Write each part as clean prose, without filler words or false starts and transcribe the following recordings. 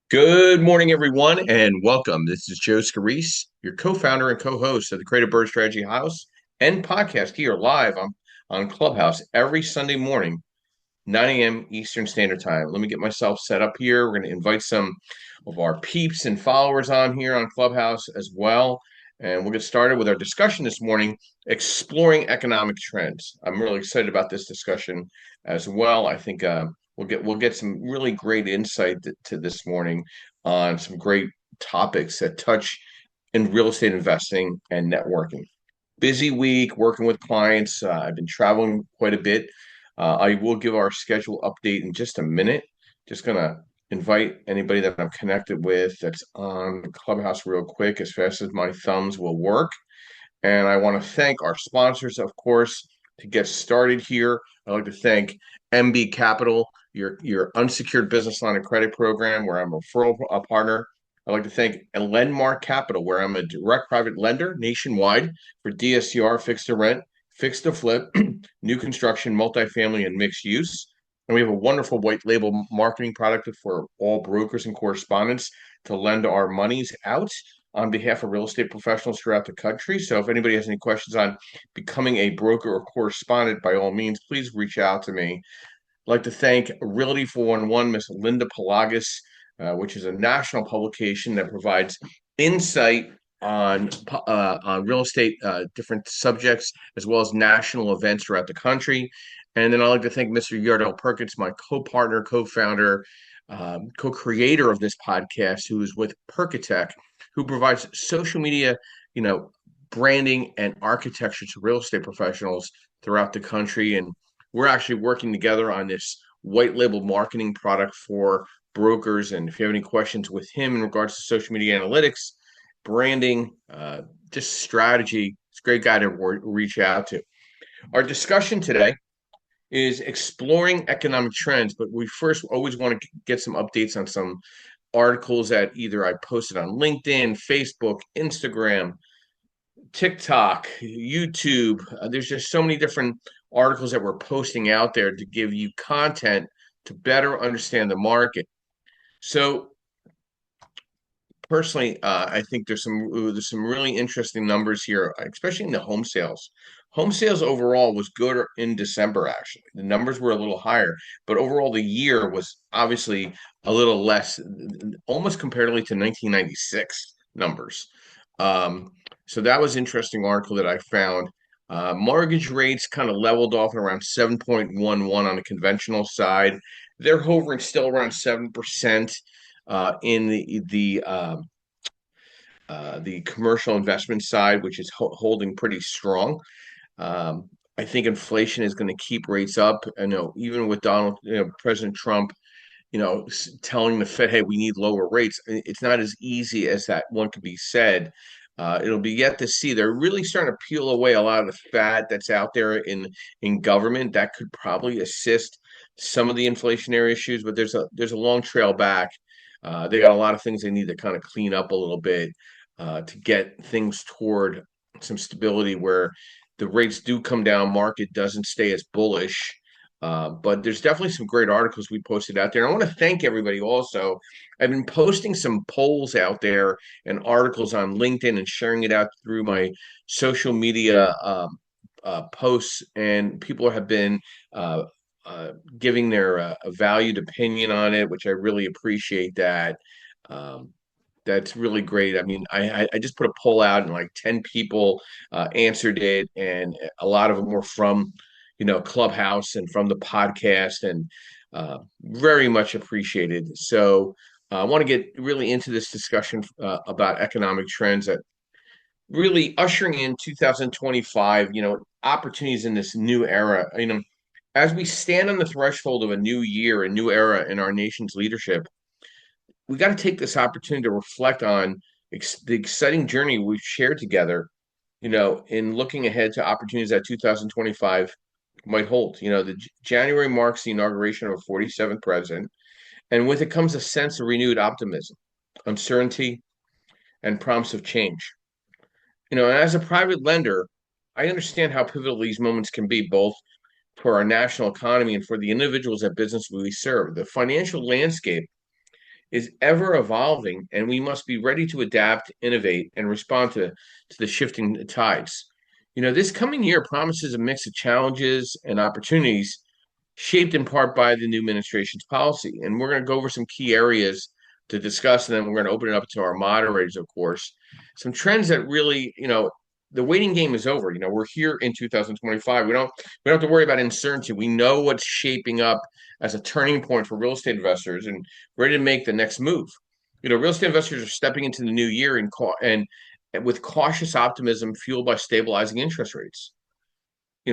Good morning, everyone, and welcome. This is Joe Scarice, your co-founder and co-host of the Creative Bird Strategy House and podcast here live on Clubhouse every Sunday morning, 9 a.m. Eastern Standard Time. Let me get myself set up here. We're going to invite some of our peeps and followers on here on Clubhouse as well. And we'll get started with our discussion this morning, exploring economic trends. I'm really excited about this discussion as well. I think we'll get some really great insight to this morning on some great topics that touch in real estate investing and networking. Busy week working with clients. I've been traveling quite a bit. I will give our schedule update in just a minute. Just gonna invite anybody that I'm connected with that's on Clubhouse real quick, as fast as my thumbs will work. And I want to thank our sponsors, of course, to get started here. I'd like to thank MB Capital, your unsecured business line of credit program, where I'm a referral partner. I'd like to thank Lendmark Capital, where I'm a direct private lender nationwide for DSCR, fixed to rent, fixed to flip, new construction, multifamily, and mixed use. And we have a wonderful white label marketing product for all brokers and correspondents to lend our monies out on behalf of real estate professionals throughout the country. So if anybody has any questions on becoming a broker or correspondent, by all means, please reach out to me. I'd like to thank Realty 411, Miss Linda Pelagas, which is a national publication that provides insight on real estate, different subjects, as well as national events throughout the country. And then I'd like to thank Mr. Yardell Perkins, my co-partner, co-founder, co-creator of this podcast, who is with Perkatech, who provides social media, branding and architecture to real estate professionals throughout the country. And we're actually working together on this white label marketing product for brokers. And if you have any questions with him in regards to social media analytics, branding, just strategy, it's a great guy to reach out to. Our discussion today is exploring economic trends, but we first always want to get some updates on some articles that either I posted on LinkedIn, Facebook, Instagram, TikTok, YouTube. There's just so many different articles that we're posting out there to give you content to better understand the market. So personally, I think there's some really interesting numbers here, especially in the home sales. Home sales overall was good in December, actually. The numbers were a little higher, but overall the year was obviously a little less, almost comparatively to 1996 numbers. So that was an interesting article that I found. Mortgage rates kind of leveled off at around 7.11 on the conventional side. They're hovering still around 7% in the commercial investment side, which is holding pretty strong. I think inflation is going to keep rates up. I know even with President Trump, telling the Fed, "Hey, we need lower rates." It's not as easy as that one could be said. It'll be yet to see. They're really starting to peel away a lot of the fat that's out there in government that could probably assist some of the inflationary issues, but there's a long trail back. They got a lot of things they need to kind of clean up a little bit to get things toward some stability where the rates do come down, market doesn't stay as bullish. But there's definitely some great articles we posted out there. And I want to thank everybody also. I've been posting some polls out there and articles on LinkedIn and sharing it out through my social media posts, and people have been giving their valued opinion on it, which I really appreciate that. That's really great. I mean, I just put a poll out and like 10 people answered it, and a lot of them were from, Clubhouse and from the podcast, and very much appreciated. So I want to get really into this discussion about economic trends that really ushering in 2025, opportunities in this new era. As we stand on the threshold of a new year, a new era in our nation's leadership, we got to take this opportunity to reflect on the exciting journey we've shared together, in looking ahead to opportunities that 2025 might hold. The January marks the inauguration of a 47th president, and with it comes a sense of renewed optimism, uncertainty, and promise of change. And as a private lender, I understand how pivotal these moments can be, both for our national economy and for the individuals that business we serve. The financial landscape is ever evolving, and we must be ready to adapt, innovate, and respond to the shifting tides. This coming year promises a mix of challenges and opportunities shaped in part by the new administration's policy. And we're going to go over some key areas to discuss, and then we're going to open it up to our moderators, of course. Some trends that really, the waiting game is over. We're here in 2025. We don't have to worry about uncertainty. We know what's shaping up as a turning point for real estate investors and ready to make the next move. Real estate investors are stepping into the new year and with cautious optimism fueled by stabilizing interest rates,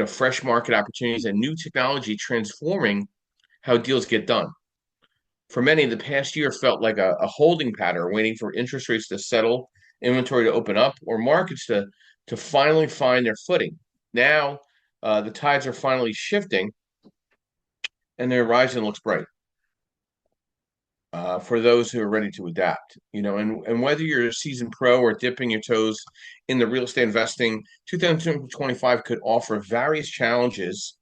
fresh market opportunities and new technology transforming how deals get done. For many, the past year felt like a holding pattern, waiting for interest rates to settle, inventory to open up, or markets to finally find their footing. Now, the tides are finally shifting, and the horizon looks bright for those who are ready to adapt. And whether you're a seasoned pro or dipping your toes in the real estate investing, 2025 could offer various challenges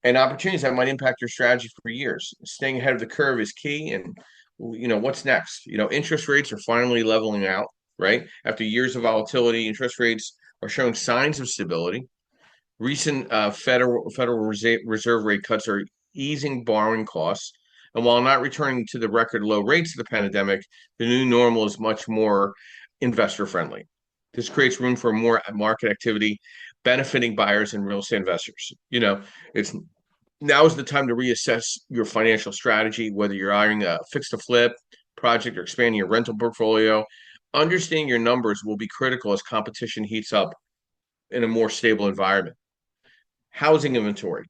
and opportunities that might impact your strategy for years. Staying ahead of the curve is key. And what's next? Interest rates are finally leveling out, right? After years of volatility, interest rates are showing signs of stability. Recent Federal Reserve rate cuts are easing borrowing costs. And while not returning to the record low rates of the pandemic, the new normal is much more investor friendly. This creates room for more market activity, benefiting buyers and real estate investors. It's now is the time to reassess your financial strategy, whether you're eyeing a fix to flip project or expanding your rental portfolio. Understanding your numbers will be critical as competition heats up in a more stable environment. Housing inventory,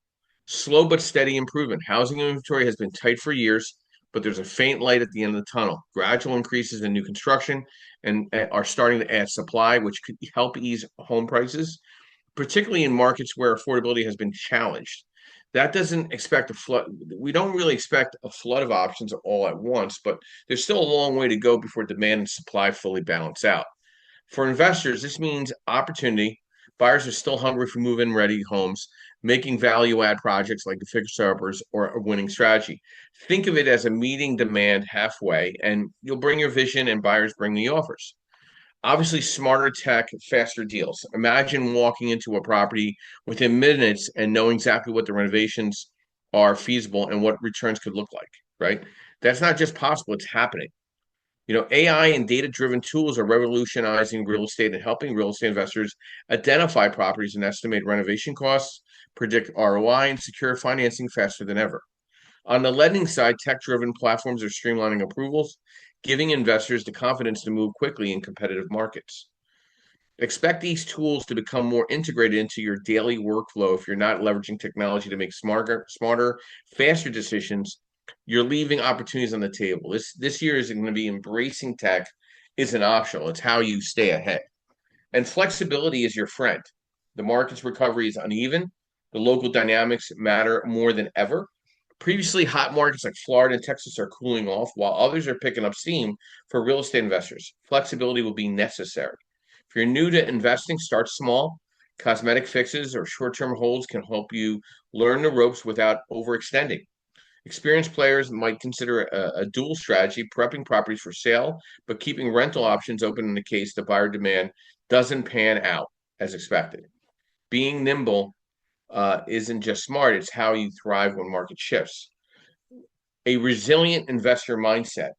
slow but steady improvement. Housing inventory has been tight for years, but there's a faint light at the end of the tunnel. Gradual increases in new construction and are starting to add supply, which could help ease home prices, particularly in markets where affordability has been challenged. That doesn't expect a flood. We don't really expect a flood of options all at once, but there's still a long way to go before demand and supply fully balance out. For investors, this means opportunity. Buyers are still hungry for move-in ready homes, making value add projects like the fixer uppers or a winning strategy. Think of it as a meeting demand halfway, and you'll bring your vision and buyers bring the offers. Obviously, smarter tech, faster deals. Imagine walking into a property within minutes and knowing exactly what the renovations are feasible and what returns could look like, right? That's not just possible, it's happening. AI and data-driven tools are revolutionizing real estate and helping real estate investors identify properties and estimate renovation costs, predict ROI, and secure financing faster than ever. On the lending side, tech-driven platforms are streamlining approvals, giving investors the confidence to move quickly in competitive markets. Expect these tools to become more integrated into your daily workflow. If you're not leveraging technology to make smarter, faster decisions, you're leaving opportunities on the table. This year is going to be embracing tech isn't optional. It's how you stay ahead. And flexibility is your friend. The market's recovery is uneven. The local dynamics matter more than ever. Previously hot markets like Florida and Texas are cooling off, while others are picking up steam for real estate investors. Flexibility will be necessary. If you're new to investing, start small. Cosmetic fixes or short-term holds can help you learn the ropes without overextending. Experienced players might consider a dual strategy, prepping properties for sale, but keeping rental options open in the case the buyer demand doesn't pan out as expected. Being nimble isn't just smart, it's how you thrive when market shifts. A resilient investor mindset.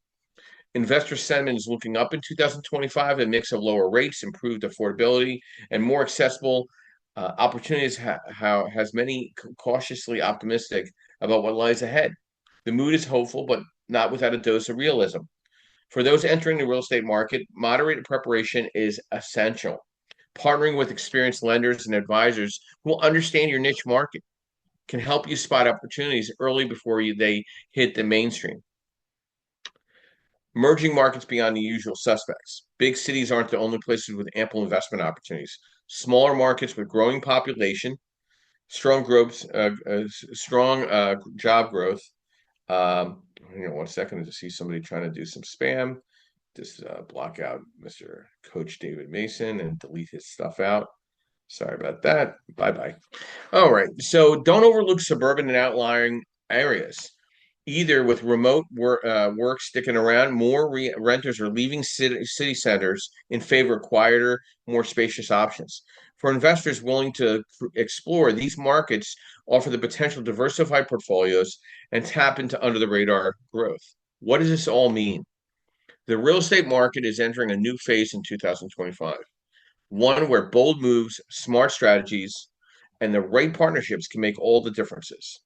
Investor sentiment is looking up in 2025, a mix of lower rates, improved affordability, and more accessible opportunities has many cautiously optimistic about what lies ahead. The mood is hopeful, but not without a dose of realism. For those entering the real estate market, moderated preparation is essential. Partnering with experienced lenders and advisors who will understand your niche market can help you spot opportunities early before they hit the mainstream. Merging markets beyond the usual suspects. Big cities aren't the only places with ample investment opportunities. Smaller markets with growing population, strong growth, strong job growth. 1 second to see somebody trying to do some spam. Just block out Mr. Coach David Mason and delete his stuff out. Sorry about that. Bye-bye. All right. So don't overlook suburban and outlying areas. Either with remote work sticking around, more renters are leaving city centers in favor of quieter, more spacious options. For investors willing to explore, these markets offer the potential to diversify portfolios and tap into under the radar growth. What does this all mean? The real estate market is entering a new phase in 2025, one where bold moves, smart strategies, and the right partnerships can make all the differences.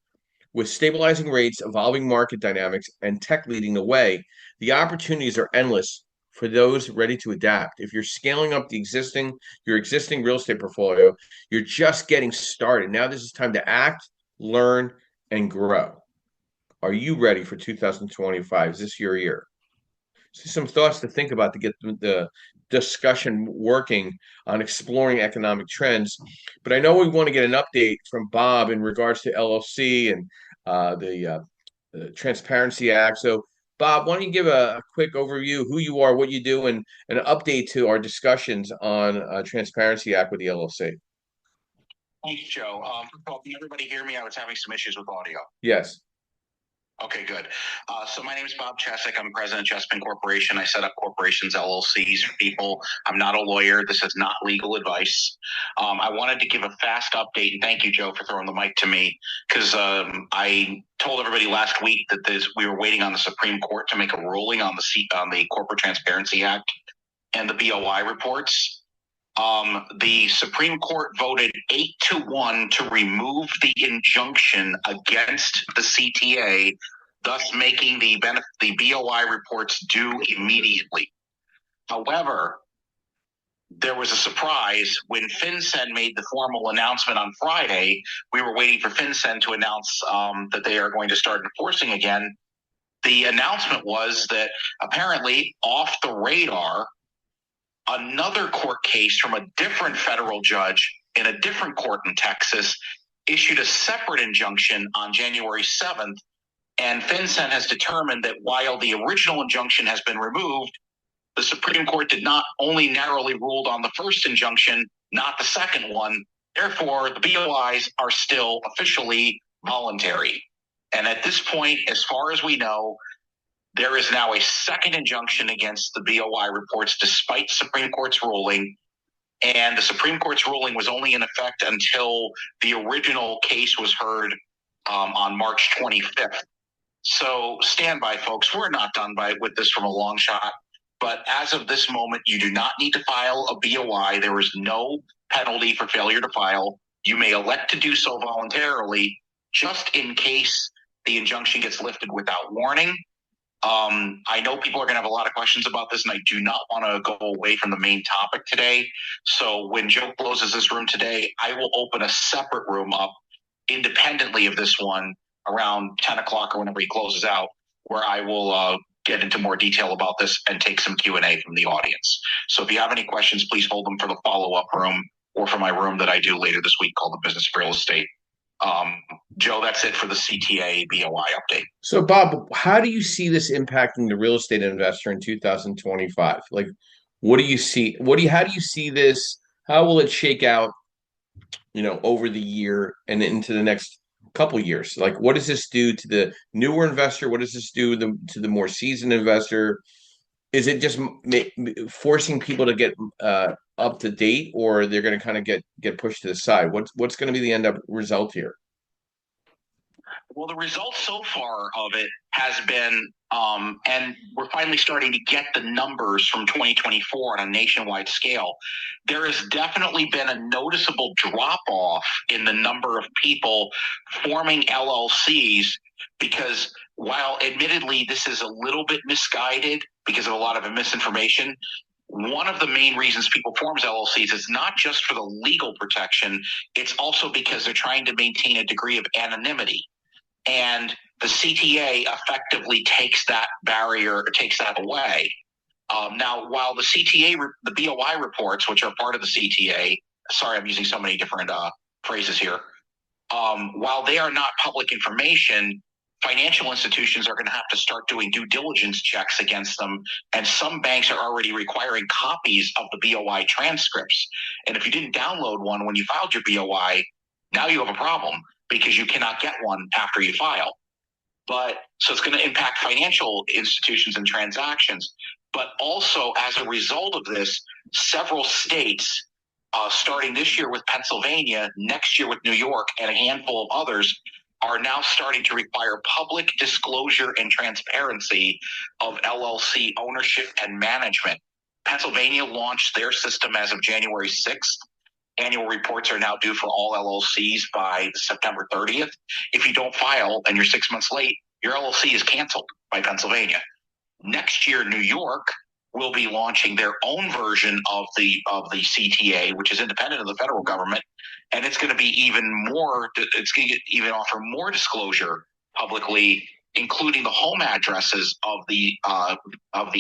With stabilizing rates, evolving market dynamics, and tech leading the way, the opportunities are endless for those ready to adapt. If you're scaling up your existing real estate portfolio, you're just getting started. Now this is time to act, learn, and grow. Are you ready for 2025? Is this your year? So some thoughts to think about to get the discussion working on exploring economic trends. But I know we want to get an update from Bob in regards to LLC and the Transparency Act. So, Bob, why don't you give a quick overview of who you are, what you do, and an update to our discussions on Transparency Act with the LLC? Thanks, Joe. First of all, can everybody hear me? I was having some issues with audio. Yes. Okay, good. So my name is Bob Chesek. I'm president of Chespin Corporation. I set up corporations, LLCs for people. I'm not a lawyer. This is not legal advice. I wanted to give a fast update, and thank you, Joe, for throwing the mic to me, because I told everybody last week that we were waiting on the Supreme Court to make a ruling on the Corporate Transparency Act and the BOI reports. The Supreme Court voted 8-1 to remove the injunction against the CTA, thus making the BOI reports due immediately. However, there was a surprise when FinCEN made the formal announcement on Friday. We were waiting for FinCEN to announce that they are going to start enforcing again. The announcement was that apparently off the radar, another court case from a different federal judge in a different court in Texas issued a separate injunction on January 7th, and FinCEN has determined that while the original injunction has been removed, the Supreme Court did not only narrowly ruled on the first injunction, not the second one. Therefore, the BOIs are still officially voluntary. And at this point, as far as we know, there is now a second injunction against the BOI reports despite the Supreme Court's ruling. And the Supreme Court's ruling was only in effect until the original case was heard on March 25th. So stand by, folks. We're not done with this from a long shot. But as of this moment, you do not need to file a BOI. There is no penalty for failure to file. You may elect to do so voluntarily, just in case the injunction gets lifted without warning. I know people are going to have a lot of questions about this, and I do not want to go away from the main topic today. So when Joe closes this room today, I will open a separate room up independently of this one around 10 o'clock or whenever he closes out, where I will get into more detail about this and take some Q&A from the audience. So if you have any questions, please hold them for the follow-up room or for my room that I do later this week called the Business of Real Estate. Joe, that's it for the CTA BOI update. So, Bob, how do you see this impacting the real estate investor in 2025? Like, what do you see? How do you see this? How will it shake out, over the year and into the next couple of years? Like, what does this do to the newer investor? What does this do to the more seasoned investor? Is it just forcing people to get up to date, or they're going to kind of get pushed to the side? What's going to be the end up result here? Well, the result so far of it has been, and we're finally starting to get the numbers from 2024 on a nationwide scale. There has definitely been a noticeable drop off in the number of people forming LLCs, because while admittedly this is a little bit misguided because of a lot of misinformation, one of the main reasons people form LLCs is not just for the legal protection, it's also because they're trying to maintain a degree of anonymity. And the CTA effectively takes that barrier, or takes that away. Now, while the CTA, the BOI reports, which are part of the CTA, sorry, I'm using so many different phrases here. While they are not public information, financial institutions are going to have to start doing due diligence checks against them. And some banks are already requiring copies of the BOI transcripts. And if you didn't download one when you filed your BOI, now you have a problem, because you cannot get one after you file. But so it's going to impact financial institutions and transactions. But also, as a result of this, several states, starting this year with Pennsylvania, next year with New York, and a handful of others, are now starting to require public disclosure and transparency of LLC ownership and management. Pennsylvania launched their system as of January 6th. Annual reports are now due for all LLCs by September 30th. If you don't file and you're 6 months late, your LLC is canceled by Pennsylvania. Next year, New York will be launching their own version of the CTA, which is independent of the federal government, and it's going to be even more. It's going to even offer more disclosure publicly, including the home addresses of the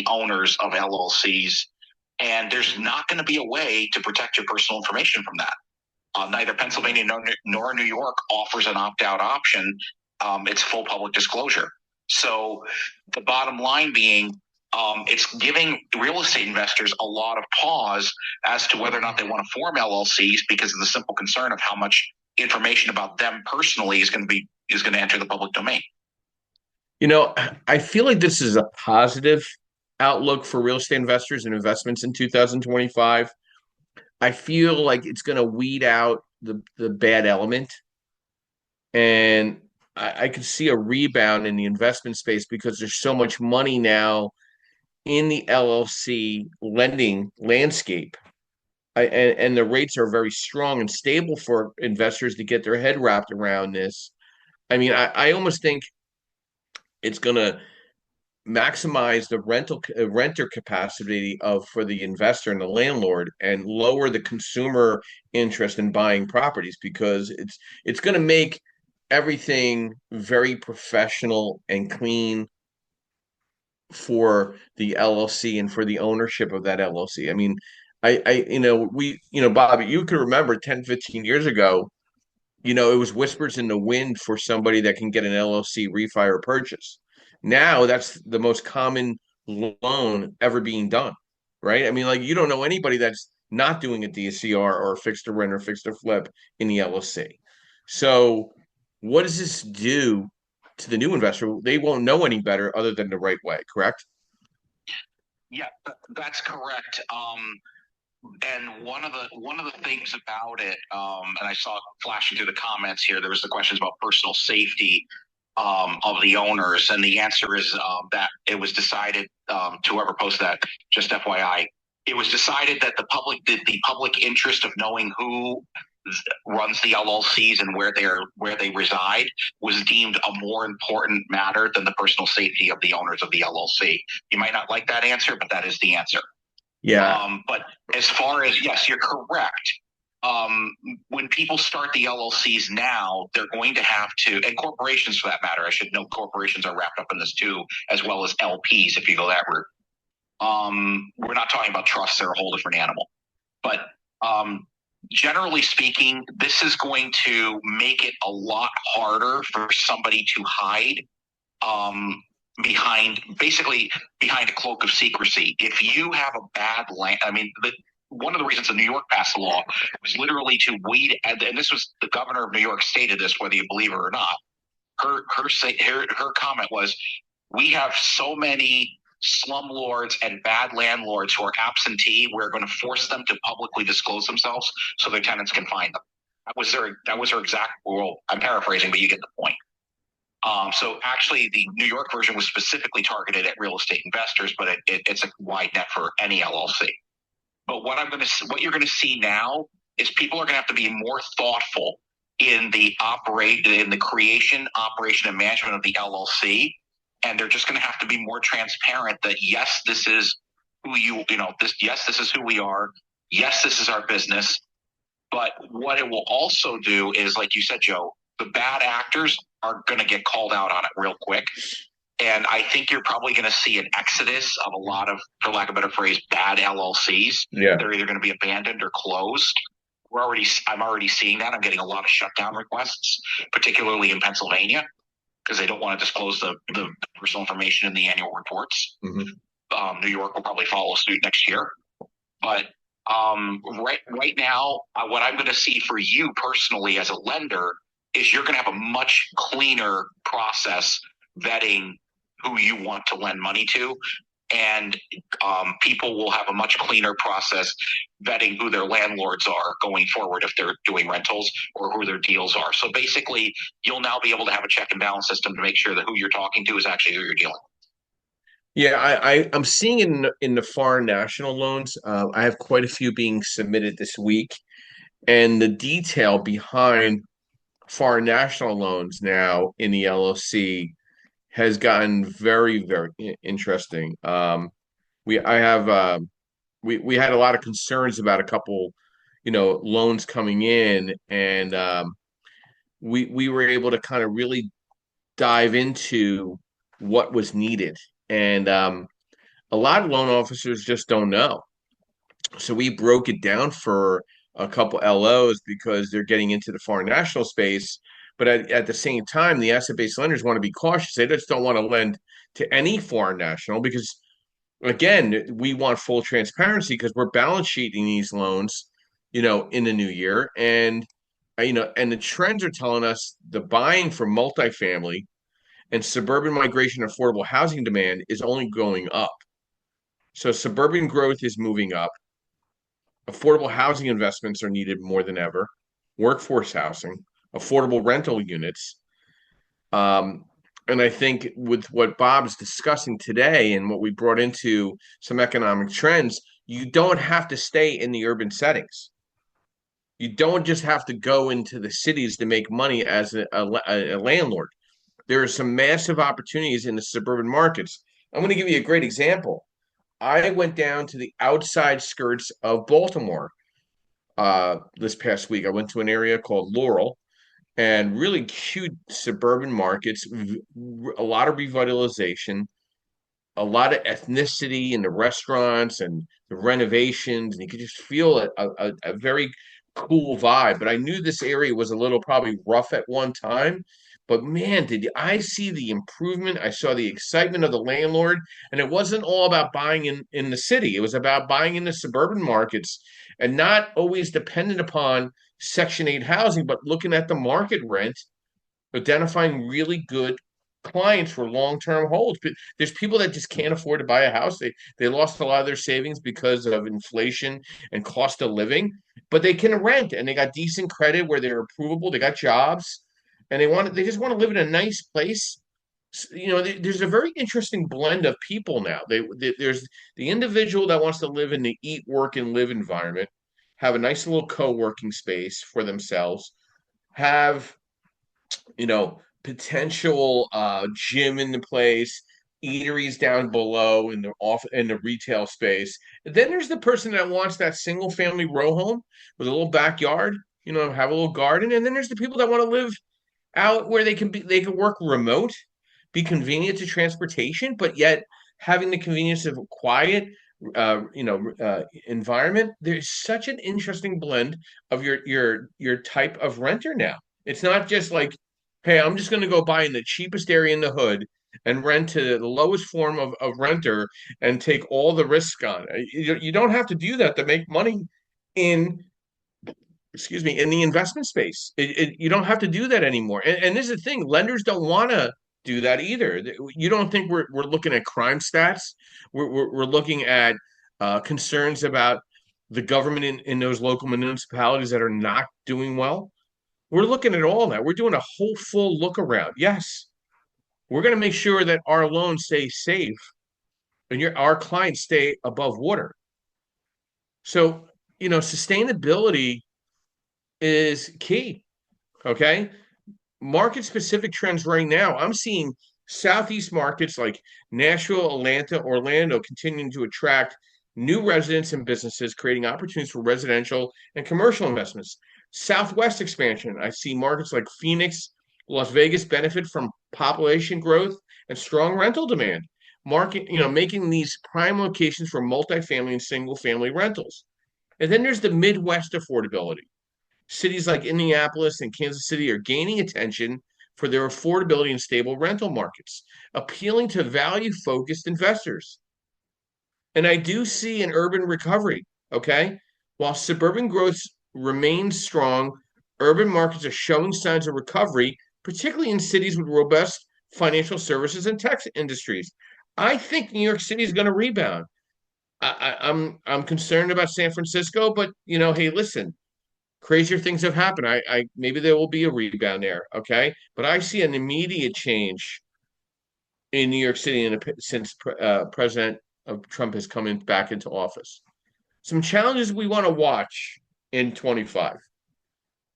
owners of LLCs. And there's not going to be a way to protect your personal information from that. Neither Pennsylvania nor New York offers an opt-out option. It's full public disclosure. So the bottom line being, it's giving real estate investors a lot of pause as to whether or not they want to form LLCs because of the simple concern of how much information about them personally is going to enter the public domain. I feel like this is a positive outlook for real estate investors and investments in 2025. I feel like it's going to weed out the bad element, and I could see a rebound in the investment space because there's so much money now in the LLC lending landscape. And the rates are very strong and stable for investors to get their head wrapped around this. I mean, I almost think it's going to maximize the renter capacity of for the investor and the landlord and lower the consumer interest in buying properties because it's going to make everything very professional and clean for the LLC and for the ownership of that LLC. I mean, Bobby, you can remember 10, 15 years ago, it was whispers in the wind for somebody that can get an LLC refi or purchase. Now that's the most common loan ever being done, right? I mean, like you don't know anybody that's not doing a DSCR or a fixed to rent or fixed to flip in the LLC. So what does this do to the new investor? They won't know any better other than the right way, correct? Yeah, that's correct. And one of the things about it, and I saw it flashing through the comments here, there was the questions about personal safety of the owners, and the answer is that it was decided. To whoever posted that, just FYI, it was decided that the public interest of knowing who runs the LLCs and where they reside was deemed a more important matter than the personal safety of the owners of the LLC. You might not like that answer, but that is the answer. Yeah. But as far as, yes, you're correct. When people start the LLCs now, they're going to have to, and corporations for that matter, I should note corporations are wrapped up in this too, as well as LPs if you go that route. We're not talking about trusts, they're a whole different animal. But generally speaking, this is going to make it a lot harder for somebody to hide behind a cloak of secrecy. If you have a bad land, I mean, one of the reasons that New York passed the law was literally to weed, and this was the governor of New York stated this, whether you believe it or not. Her comment was, we have so many slumlords and bad landlords who are absentee. We're going to force them to publicly disclose themselves so their tenants can find them. That was her exact rule. I'm paraphrasing, but you get the point. So actually, the New York version was specifically targeted at real estate investors, but it's a wide net for any LLC. But what you're going to see now is people are going to have to be more thoughtful in the creation, operation, and management of the LLC, and they're just going to have to be more transparent that yes, this is this is who we are. Yes, this is our business. But what it will also do is, like you said, Joe, the bad actors are going to get called out on it real quick. And I think you're probably going to see an exodus of a lot of, for lack of a better phrase, bad LLCs. Yeah. They're either going to be abandoned or closed. I'm already seeing that. I'm getting a lot of shutdown requests, particularly in Pennsylvania, because they don't want to disclose the personal information in the annual reports. Mm-hmm. New York will probably follow suit next year. But right now, what I'm going to see for you personally as a lender is you're going to have a much cleaner process vetting who you want to lend money to. And people will have a much cleaner process vetting who their landlords are going forward if they're doing rentals, or who their deals are. So basically, you'll now be able to have a check and balance system to make sure that who you're talking to is actually who you're dealing with. Yeah, I'm seeing in the foreign national loans. I have quite a few being submitted this week, and the detail behind foreign national loans now in the LLC has gotten very interesting. We I have we had a lot of concerns about a couple, loans coming in, and we were able to kind of really dive into what was needed, and a lot of loan officers just don't know. So we broke it down for a couple LOs because they're getting into the foreign national space. But at the same time, the asset-based lenders want to be cautious. They just don't want to lend to any foreign national because, again, we want full transparency because we're balance sheeting these loans, in the new year. And the trends are telling us the buying for multifamily and suburban migration affordable housing demand is only going up. So suburban growth is moving up. Affordable housing investments are needed more than ever. Workforce housing, affordable rental units. Um, and I think with what Bob's discussing today and what we brought into some economic trends, you don't have to stay in the urban settings. You don't just have to go into the cities to make money as a landlord. There are some massive opportunities in the suburban markets. I'm going to give you a great example. I went down to the outside skirts of Baltimore this past week. I went to an area called Laurel, and really cute suburban markets, a lot of revitalization, a lot of ethnicity in the restaurants and the renovations, and you could just feel a very cool vibe. But I knew this area was a little probably rough at one time. But man, did I see the improvement? I saw the excitement of the landlord, and it wasn't all about buying in the city. It was about buying in the suburban markets and not always dependent upon Section 8 housing, but looking at the market rent, identifying really good clients for long-term holds. But there's people that just can't afford to buy a house. They lost a lot of their savings because of inflation and cost of living, but they can rent and they got decent credit where they're approvable. They got jobs and they just want to live in a nice place. There's a very interesting blend of people now. There's the individual that wants to live in the eat, work, and live environment, have a nice little co-working space for themselves, have potential gym in the place, eateries down below in the retail space. And then there's the person that wants that single family row home with a little backyard, have a little garden. And then there's the people that want to live out where they can work remote, be convenient to transportation, but yet having the convenience of a quiet environment. There's such an interesting blend of your type of renter now. It's not just like, hey, I'm just going to go buy in the cheapest area in the hood and rent to the lowest form of renter and take all the risk on. You don't have to do that to make money in in the investment space. You don't have to do that anymore. And this is the thing, lenders don't want to do that either. You don't think we're looking at crime stats? We're looking at concerns about the government in those local municipalities that are not doing well. We're looking at all that. We're doing a whole full look around. Yes, we're going to make sure that our loans stay safe and our clients stay above water. So, sustainability is key. Okay. Market specific trends right now. I'm seeing Southeast markets like Nashville, Atlanta, Orlando continuing to attract new residents and businesses, creating opportunities for residential and commercial investments. Southwest expansion. I see markets like Phoenix, Las Vegas benefit from population growth and strong rental demand. Making these prime locations for multifamily and single family rentals. And then there's the Midwest affordability. Cities like Indianapolis and Kansas City are gaining attention for their affordability and stable rental markets, appealing to value-focused investors. And I do see an urban recovery, okay? While suburban growth remains strong, urban markets are showing signs of recovery, particularly in cities with robust financial services, and tech industries. I think New York City is going to rebound. I'm concerned about San Francisco, but hey, listen, crazier things have happened. I maybe there will be a rebound there, okay? But I see an immediate change in New York City since President Trump has come back into office. Some challenges we want to watch in 25.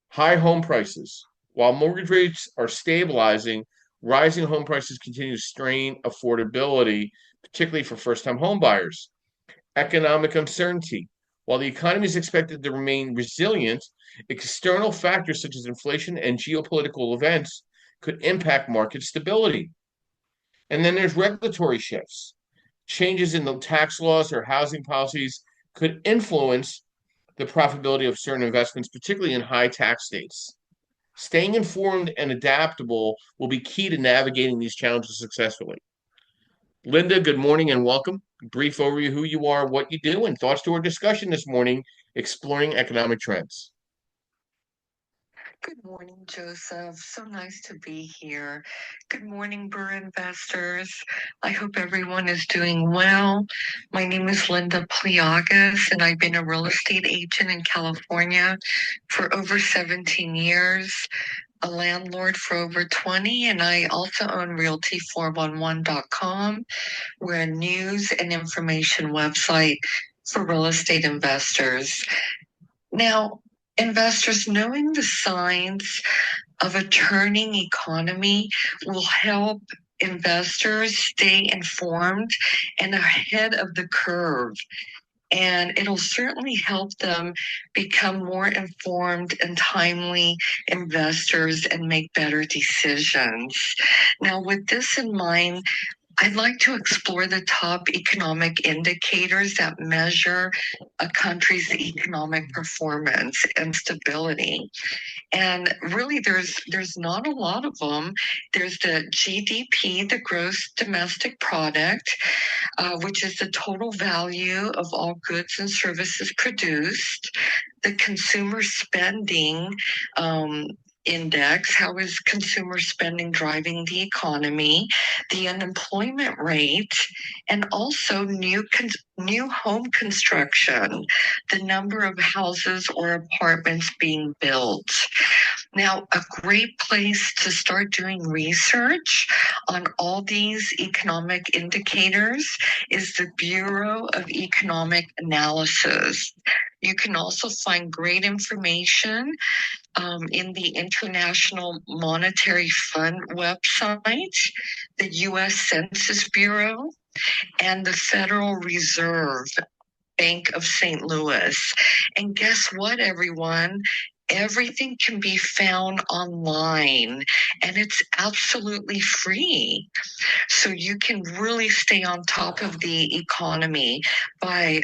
High home prices. While mortgage rates are stabilizing, rising home prices continue to strain affordability, particularly for first-time home buyers. Economic uncertainty. While the economy is expected to remain resilient, external factors such as inflation and geopolitical events could impact market stability. And then there's regulatory shifts. Changes in the tax laws or housing policies could influence the profitability of certain investments, particularly in high tax states. Staying informed and adaptable will be key to navigating these challenges successfully. Linda, good morning and welcome. Brief overview of who you are, what you do, and thoughts to our discussion this morning, exploring economic trends. Good morning, Joseph. So nice to be here. Good morning, Burr investors. I hope everyone is doing well. My name is Linda Pliagas, and I've been a real estate agent in California for over 17 years, a landlord for over 20, and I also own realty411.com. We're a news and information website for real estate investors. Now, investors, knowing the signs of a turning economy will help investors stay informed and ahead of the curve. And it'll certainly help them become more informed and timely investors and make better decisions. Now, with this in mind, I'd like to explore the top economic indicators that measure a country's economic performance and stability. And really, there's not a lot of them. There's the GDP, the gross domestic product, which is the total value of all goods and services produced. The consumer spending index, how is consumer spending driving the economy, the unemployment rate, and also new home construction, the number of houses or apartments being built. Now, a great place to start doing research on all these economic indicators is the Bureau of Economic Analysis. You can also find great information in the International Monetary Fund website, the U.S. Census Bureau, and the Federal Reserve Bank of St. Louis. And guess what, everyone? Everything can be found online and it's absolutely free. So you can really stay on top of the economy by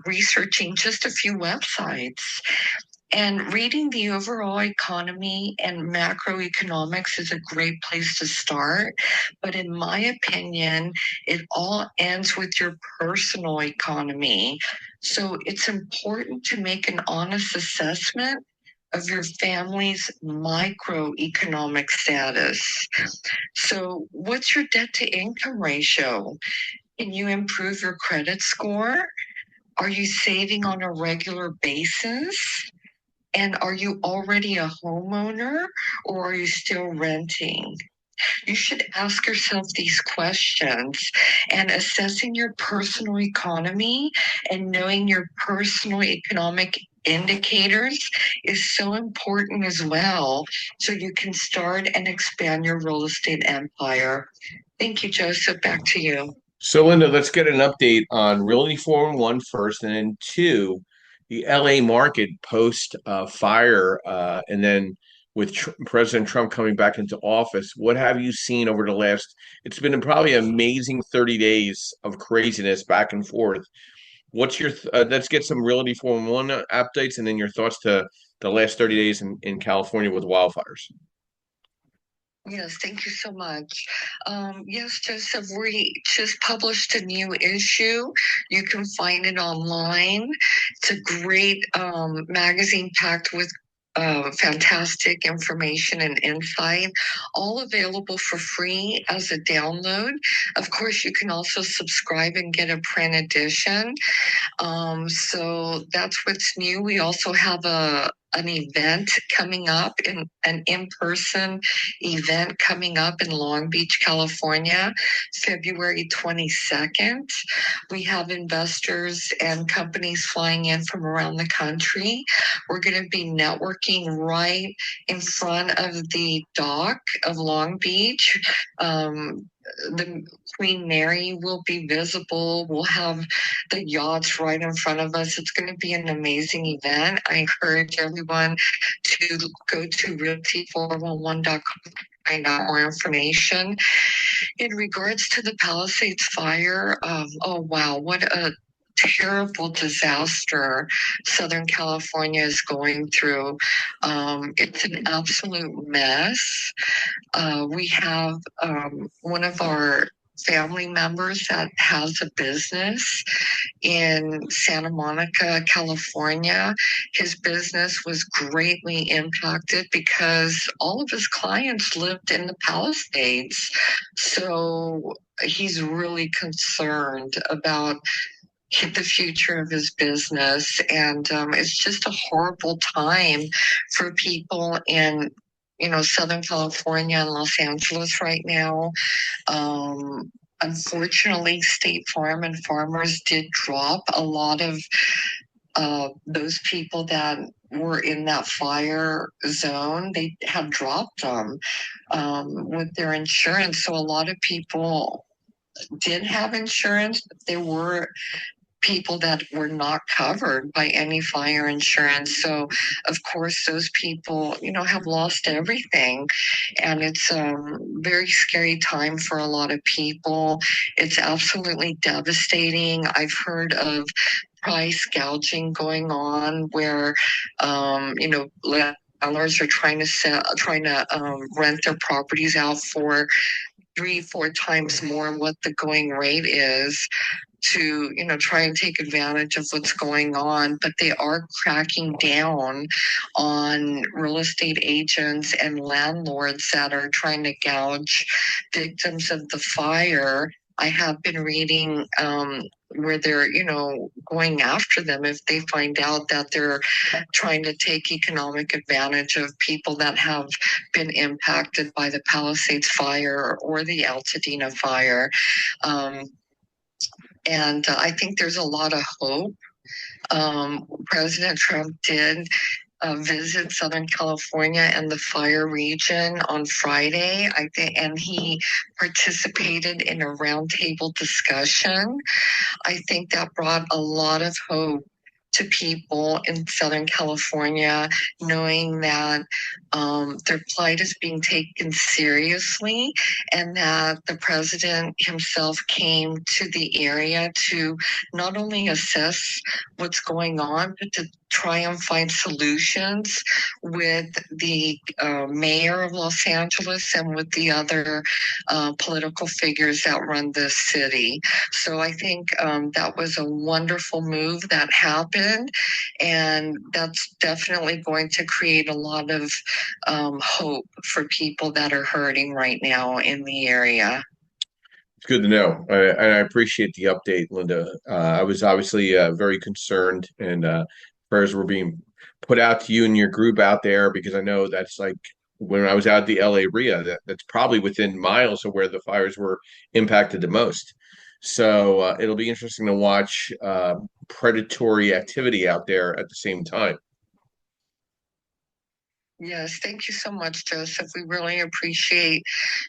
researching just a few websites. And reading the overall economy and macroeconomics is a great place to start. But in my opinion, it all ends with your personal economy. So it's important to make an honest assessment of your family's microeconomic status. So, what's your debt to income ratio? Can you improve your credit score? Are you saving on a regular basis? And are you already a homeowner or are you still renting? You should ask yourself these questions, and assessing your personal economy and knowing your personal economic indicators is so important as well, so you can start and expand your real estate empire. Thank you, Joseph. Back to you. So, Linda, let's get an update on Realty Forum one first, and then two, the LA market post fire, and then with President Trump coming back into office. What have you seen over the last? It's been probably an amazing 30 days of craziness back and forth. What's your? Let's get some Realty Forum one updates, and then your thoughts to the last 30 days in California with wildfires. Yes, thank you so much. Yes, Joseph, we just published a new issue. You can find it online. It's a great magazine packed with fantastic information and insight, all available for free as a download. Of course, you can also subscribe and get a print edition. So that's what's new. We also have an event coming up, an in-person event coming up in Long Beach, California, February 22nd. We have investors and companies flying in from around the country. We're going to be networking right in front of the dock of Long Beach. The Queen Mary will be visible. We'll have the yachts right in front of us. It's going to be an amazing event. I encourage everyone to go to realty411.com to find out more information. In regards to the Palisades fire, oh wow, what a terrible disaster Southern California is going through. It's an absolute mess. We have one of our family members that has a business in Santa Monica, California. His business was greatly impacted because all of his clients lived in the Palisades. So he's really concerned about the future of his business. And it's just a horrible time for people in Southern California and Los Angeles right now. Unfortunately, State Farm and Farmers did drop a lot of those people that were in that fire zone. They have dropped them with their insurance. So a lot of people did have insurance, but there were people that were not covered by any fire insurance. So, of course, those people, have lost everything. And it's a very scary time for a lot of people. It's absolutely devastating. I've heard of price gouging going on where, landlords are trying to rent their properties out for 3-4 times more what the going rate is to try and take advantage of what's going on. But they are cracking down on real estate agents and landlords that are trying to gouge victims of the fire. I have been reading where they're going after them if they find out that they're trying to take economic advantage of people that have been impacted by the Palisades fire or the Altadena fire. And I think there's a lot of hope. President Trump did visit Southern California and the fire region on Friday, I think, and he participated in a roundtable discussion. I think that brought a lot of hope to people in Southern California, knowing that their plight is being taken seriously and that the president himself came to the area to not only assess what's going on, but to try and find solutions with the mayor of Los Angeles and with the other political figures that run this city. So I think that was a wonderful move that happened, and that's definitely going to create a lot of hope for people that are hurting right now in the area. It's good to know. I appreciate the update, Linda. I was obviously very concerned, and prayers were being put out to you and your group out there, because I know that's like when I was out at the LA RIA, that's probably within miles of where the fires were impacted the most. So it'll be interesting to watch predatory activity out there at the same time. Yes, thank you so much, Joseph. We really appreciate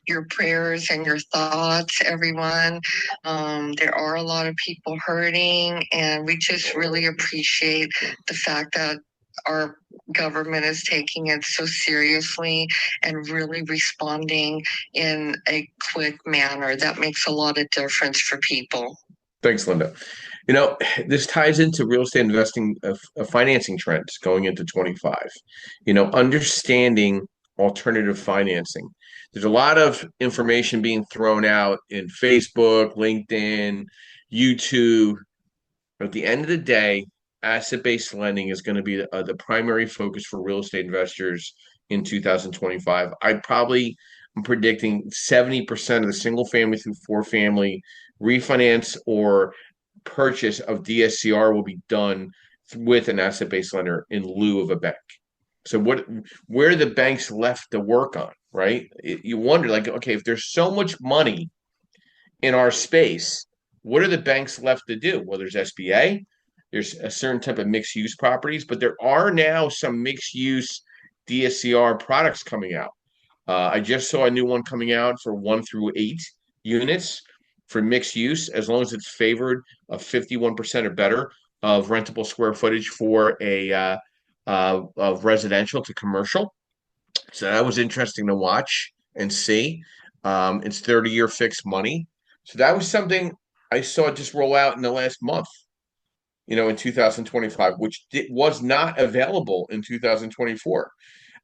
your prayers and your thoughts, everyone. There are a lot of people hurting, and we just really appreciate the fact that our government is taking it so seriously and really responding in a quick manner. That makes a lot of difference for people. Thanks, Linda. This ties into real estate investing financing trends going into 25. Understanding alternative financing. There's a lot of information being thrown out in Facebook, LinkedIn, YouTube. But at the end of the day, asset-based lending is going to be the primary focus for real estate investors in 2025. I'm predicting 70% of the single family through four family refinance or purchase of DSCR will be done with an asset-based lender in lieu of a bank. So where are the banks left to work on, right? You wonder, like, okay, if there's so much money in our space, what are the banks left to do? Well, there's SBA, there's a certain type of mixed use properties, but there are now some mixed use DSCR products coming out. I just saw a new one coming out for 1 through 8 units for mixed use, as long as it's favored of 51% or better of rentable square footage for of residential to commercial. So that was interesting to watch and see. It's 30-year fixed money. So that was something I saw just roll out in the last month, in 2025, which was not available in 2024.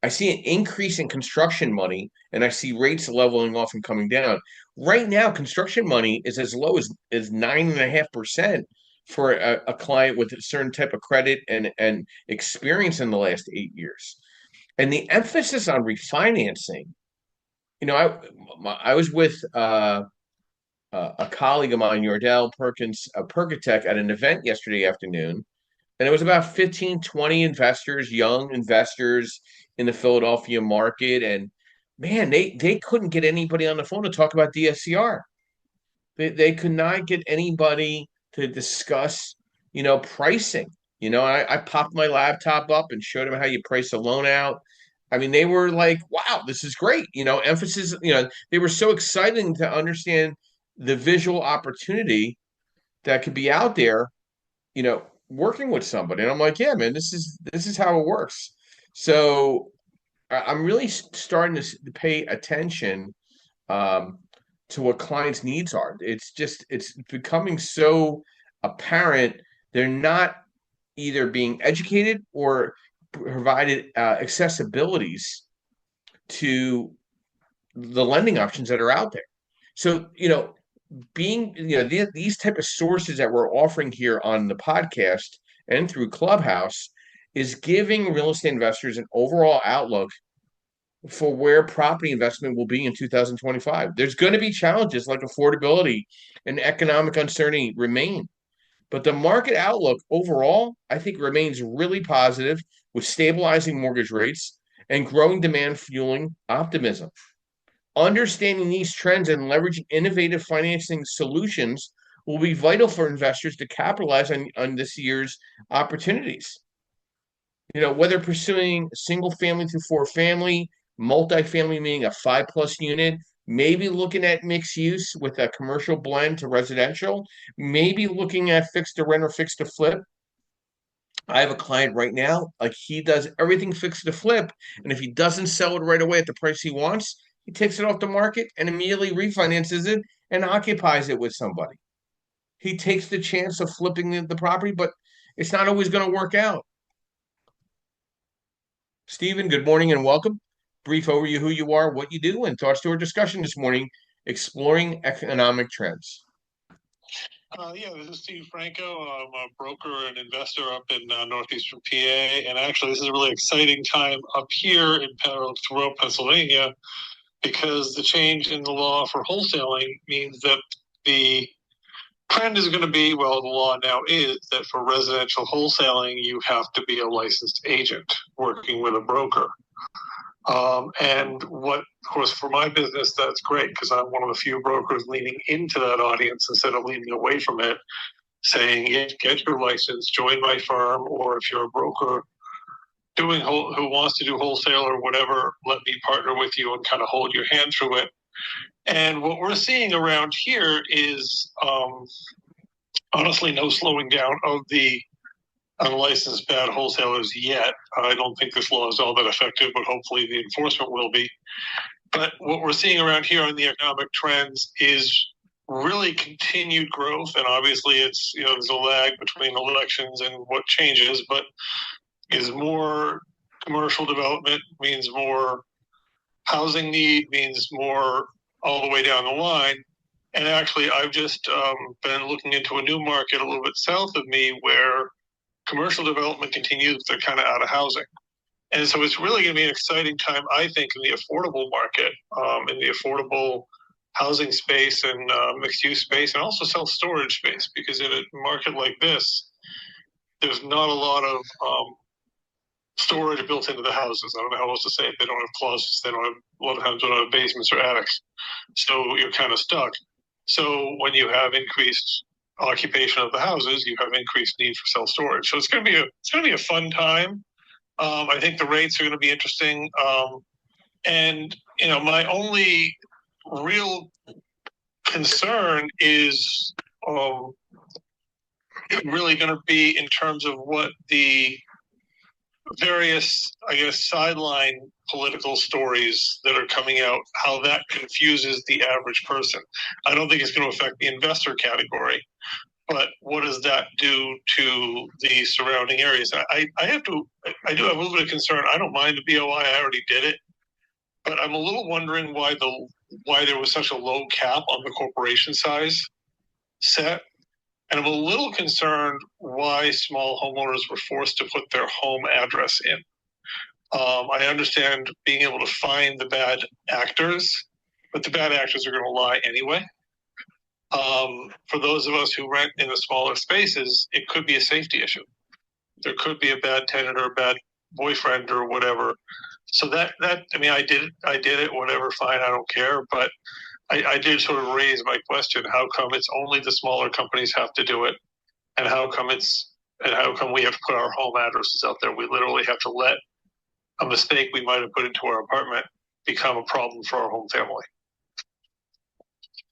I see an increase in construction money, and I see rates leveling off and coming down. Right now, construction money is as low as 9.5% for a client with a certain type of credit and experience in the last 8 years. And the emphasis on refinancing, I was with a colleague of mine, Yordell Perkins, Perkatech, at an event yesterday afternoon, and it was about 15, 20 investors, young investors in the Philadelphia market. And man, they couldn't get anybody on the phone to talk about DSCR. They could not get anybody to discuss, pricing. I popped my laptop up and showed them how you price a loan out. I mean, they were like, wow, this is great. Emphasis, they were so excited to understand the visual opportunity that could be out there, working with somebody. And I'm like, yeah, man, this is how it works. So I'm really starting to pay attention to what clients' needs are. It's becoming so apparent they're not either being educated or provided accessibilities to the lending options that are out there. So, these type of sources that we're offering here on the podcast and through Clubhouse is giving real estate investors an overall outlook for where property investment will be in 2025. There's going to be challenges like affordability and economic uncertainty remain. But the market outlook overall, I think, remains really positive with stabilizing mortgage rates and growing demand fueling optimism. Understanding these trends and leveraging innovative financing solutions will be vital for investors to capitalize on this year's opportunities. Whether pursuing single family through four family, multifamily meaning a 5+ unit, maybe looking at mixed use with a commercial blend to residential, maybe looking at fixed to rent or fixed to flip. I have a client right now, like he does everything fixed to flip. And if he doesn't sell it right away at the price he wants, he takes it off the market and immediately refinances it and occupies it with somebody. He takes the chance of flipping the property, but it's not always going to work out. Stephen, good morning and welcome. Brief overview who you are, what you do, and thoughts to our discussion this morning, exploring economic trends. Yeah, this is Steve Franco. I'm a broker and investor up in northeastern PA, and actually this is a really exciting time up here in throughout Pennsylvania, because the change in the law for wholesaling means that the trend is going to be, well, the law now is that for residential wholesaling, you have to be a licensed agent working with a broker. And of course, for my business, that's great because I'm one of the few brokers leaning into that audience instead of leaning away from it, saying, get your license, join my firm, or if you're a broker who wants to do wholesale or whatever, let me partner with you and kind of hold your hand through it. And what we're seeing around here is honestly no slowing down of the unlicensed bad wholesalers yet. I don't think this law is all that effective, but hopefully the enforcement will be. But what we're seeing around here on the economic trends is really continued growth. And obviously it's, there's a lag between elections and what changes, but is more commercial development, means more housing need, means more all the way down the line. And actually, I've just been looking into a new market a little bit south of me where commercial development continues. They're kind of out of housing. And so it's really going to be an exciting time, I think, in the affordable market, in the affordable housing space and mixed-use space, and also self-storage space, because in a market like this, there's not a lot of storage built into the houses. I don't know how else to say it. They don't have closets. They don't have, a lot of times, they don't have basements or attics. So you're kind of stuck. So when you have increased occupation of the houses, you have increased need for self-storage. So it's going to be a fun time. I think the rates are going to be interesting. And my only real concern is really going to be in terms of what the various, I guess, sideline political stories that are coming out, how that confuses the average person. I don't think it's going to affect the investor category, but what does that do to the surrounding areas? I do have a little bit of concern. I don't mind the BOI. I already did it, but I'm a little wondering why there was such a low cap on the corporation size set. And I'm a little concerned why small homeowners were forced to put their home address in. I understand being able to find the bad actors, but the bad actors are going to lie anyway. For those of us who rent in the smaller spaces, it could be a safety issue. There could be a bad tenant or a bad boyfriend or whatever. So I did it, whatever, fine, I don't care. But I did sort of raise my question: how come it's only the smaller companies have to do it, and how come we have to put our home addresses out there? We literally have to let a mistake we might have put into our apartment become a problem for our home family.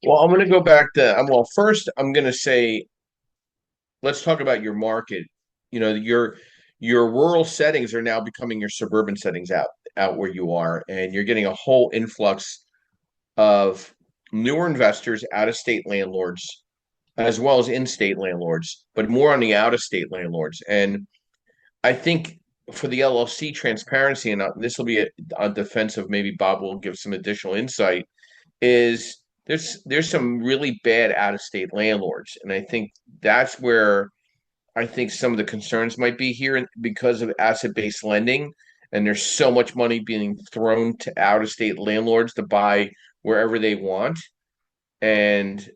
Well, I'm going to go back to first I'm going to say, let's talk about your market. Your rural settings are now becoming your suburban settings out where you are, and you're getting a whole influx of newer investors, out-of-state landlords, as well as in-state landlords, but more on the out-of-state landlords. And I think for the LLC transparency, and this will be a defense of, maybe Bob will give some additional insight, is there's some really bad out-of-state landlords. And I think that's where I think some of the concerns might be here, because of asset-based lending. And there's so much money being thrown to out-of-state landlords to buy wherever they want, and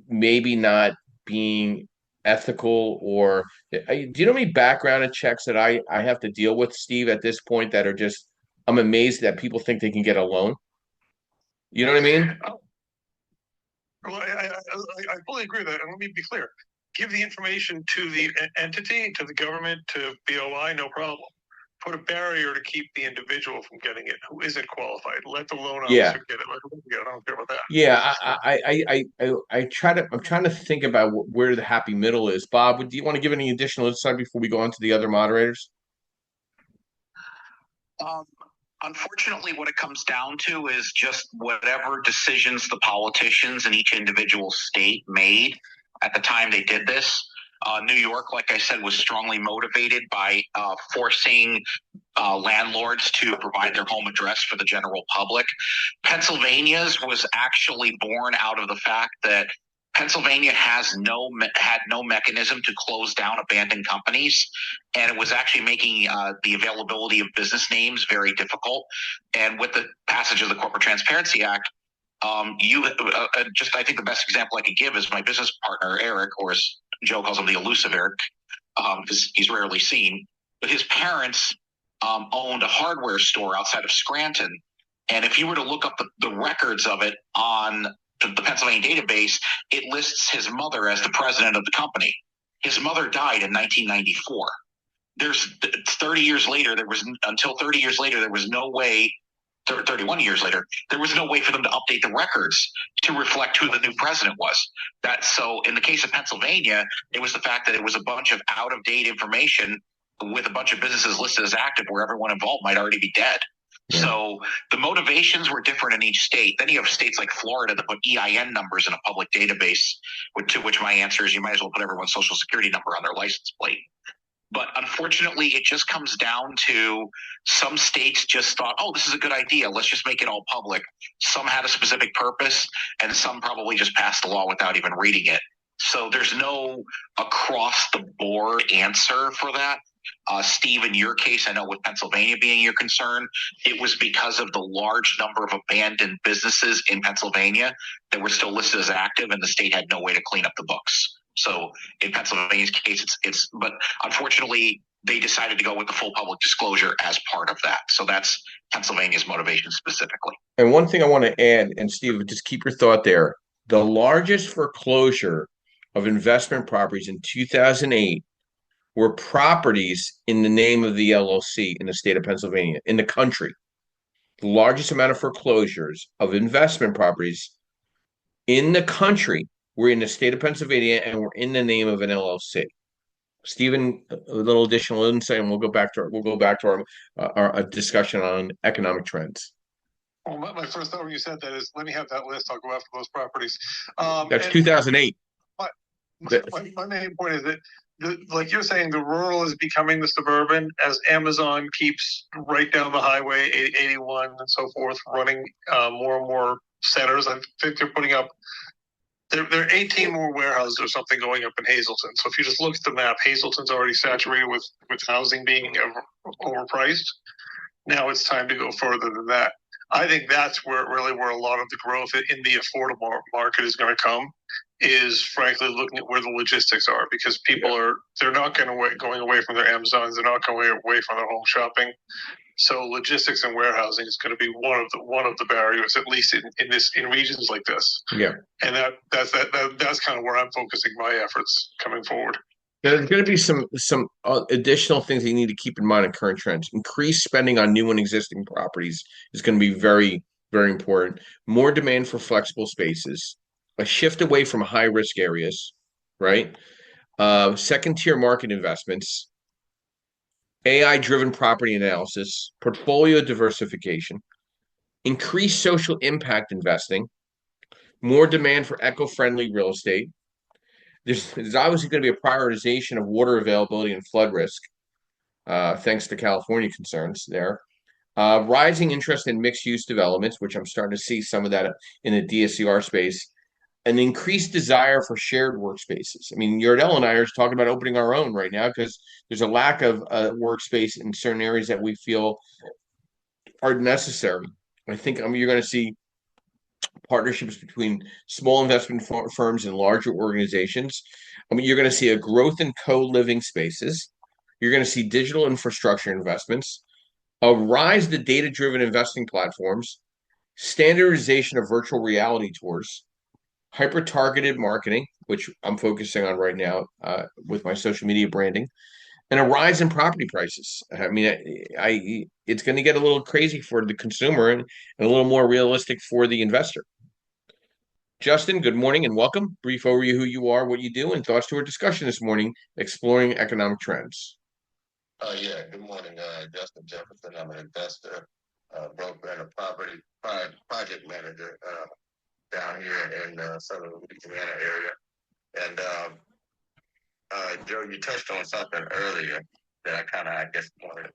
maybe not being ethical. Or do you know how many background checks that I have to deal with, Steve, at this point, that are just, I'm amazed that people think they can get a loan. You know what I mean? Well, I fully agree with that. And let me be clear. Give the information to the entity, to the government, to BOI, no problem. Put a barrier to keep the individual from getting it who isn't qualified. Let the loan officer get it. Let them get it. I don't care about that. Yeah, I'm trying to think about where the happy middle is. Bob, do you want to give any additional insight before we go on to the other moderators? Unfortunately, what it comes down to is just whatever decisions the politicians in each individual state made at the time they did this. New York, like I said, was strongly motivated by forcing landlords to provide their home address for the general public. Pennsylvania's was actually born out of the fact that Pennsylvania had no mechanism to close down abandoned companies, and it was actually making the availability of business names very difficult. And with the passage of the Corporate Transparency Act, I think the best example I could give is my business partner, Eric, or as Joe calls him, the elusive Eric, because he's rarely seen. But his parents owned a hardware store outside of Scranton. And if you were to look up the records of it on the Pennsylvania database, it lists his mother as the president of the company. His mother died in 1994. 30 years later, there was no way. 31 years later, there was no way for them to update the records to reflect who the new president was. So in the case of Pennsylvania, it was the fact that it was a bunch of out-of-date information with a bunch of businesses listed as active where everyone involved might already be dead. Yeah. So the motivations were different in each state. Then you have states like Florida that put EIN numbers in a public database, to which my answer is you might as well put everyone's social security number on their license plate. But unfortunately, it just comes down to some states just thought, oh, this is a good idea. Let's just make it all public. Some had a specific purpose, and some probably just passed the law without even reading it. So there's no across the board answer for that. Steve, in your case, I know with Pennsylvania being your concern, it was because of the large number of abandoned businesses in Pennsylvania that were still listed as active, and the state had no way to clean up the books. So in Pennsylvania's case, but unfortunately, they decided to go with the full public disclosure as part of that. So that's Pennsylvania's motivation specifically. And one thing I want to add, and Steve, just keep your thought there. The largest foreclosure of investment properties in 2008 were properties in the name of the LLC in the state of Pennsylvania, in the country. The largest amount of foreclosures of investment properties in the country were in the state of Pennsylvania and were in the name of an LLC. Stephen, a little additional insight, and we'll go back to our discussion on economic trends. Well, my first thought when you said that is, let me have that list. I'll go after those properties. That's 2008. My main point is that, like you're saying, the rural is becoming the suburban as Amazon keeps right down the highway, 81 and so forth, running more and more centers. I think they're putting up, there are 18 more warehouses or something going up in Hazleton. So if you just look at the map, Hazleton's already saturated with housing being overpriced. Now it's time to go further than that. I think that's where a lot of the growth in the affordable market is going to come, is frankly looking at where the logistics are, because people they're not going away from their Amazons, they're not going away from their home shopping. So logistics and warehousing is going to be one of the barriers, at least in regions like this. Yeah, and that's kind of where I'm focusing my efforts coming forward. There's going to be some additional things you need to keep in mind in current trends. Increased spending on new and existing properties is going to be very, very important. More demand for flexible spaces, a shift away from high-risk areas, right? Second-tier market investments, AI-driven property analysis, portfolio diversification, increased social impact investing, more demand for eco-friendly real estate. There's obviously going to be a prioritization of water availability and flood risk, thanks to California concerns there. Rising interest in mixed-use developments, which I'm starting to see some of that in the DSCR space. An increased desire for shared workspaces. I mean, Yardell and I are talking about opening our own right now because there's a lack of workspace in certain areas that we feel are necessary. I think you're going to see partnerships between small investment firms and larger organizations. You're going to see a growth in co-living spaces. You're going to see digital infrastructure investments, a rise to data-driven investing platforms, standardization of virtual reality tours, hyper-targeted marketing, which I'm focusing on right now with my social media branding, and a rise in property prices. I mean, it's going to get a little crazy for the consumer and a little more realistic for the investor. Justin, good morning and welcome. Brief overview who you are, what you do, and thoughts to our discussion this morning, exploring economic trends. Good morning, Justin Jefferson. I'm an investor, broker, and a project manager down here in southern Louisiana area. And Joe, you touched on something earlier that I guess wanted to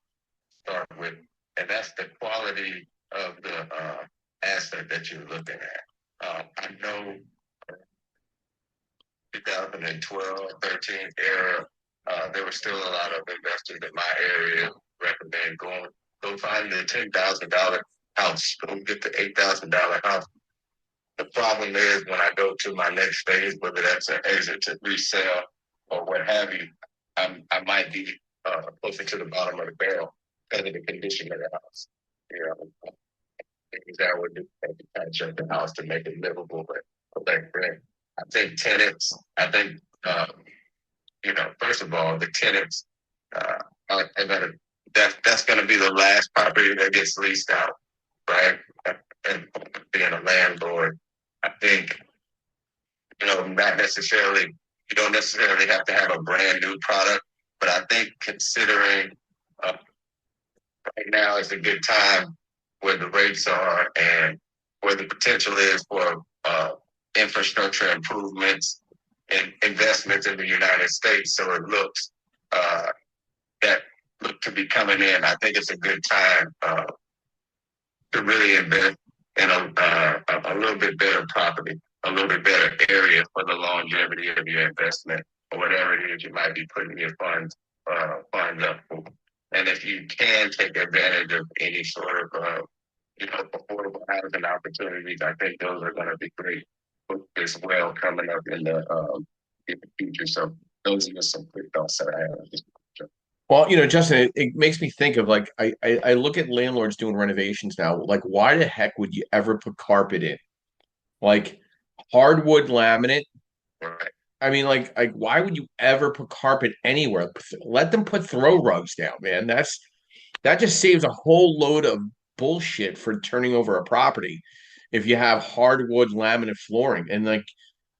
start with, and that's the quality of the asset that you're looking at. I know 2012, 13 era, there were still a lot of investors in my area recommend go find the $10,000 house, go get the $8,000 house. The problem is when I go to my next phase, whether that's an exit to resell or what have you, I might be closer to the bottom of the barrel because of the condition of the house. Things that would do to patch up the house to make it livable, but collect rent. I think tenants. First of all, the tenants that's going to be the last property that gets leased out, right? And being a landlord, I think you don't necessarily have to have a brand new product, but I think considering right now is a good time where the rates are and where the potential is for infrastructure improvements and investments in the United States. So it looks that look to be coming in. I think it's a good time to really invest in a little bit better property. a little bit better area for the longevity of your investment or whatever it is you might be putting your funds up for. And if you can take advantage of any sort of affordable housing opportunities, I think those are going to be great as well coming up in the future. So those are just some quick thoughts that I have. Well, Justin, it makes me think of like I look at landlords doing renovations now. Like, why the heck would you ever put carpet in? Like hardwood laminate. Right. I mean, like why would you ever put carpet anywhere? Let them put throw rugs down, man. That just saves a whole load of bullshit for turning over a property if you have hardwood laminate flooring. And like,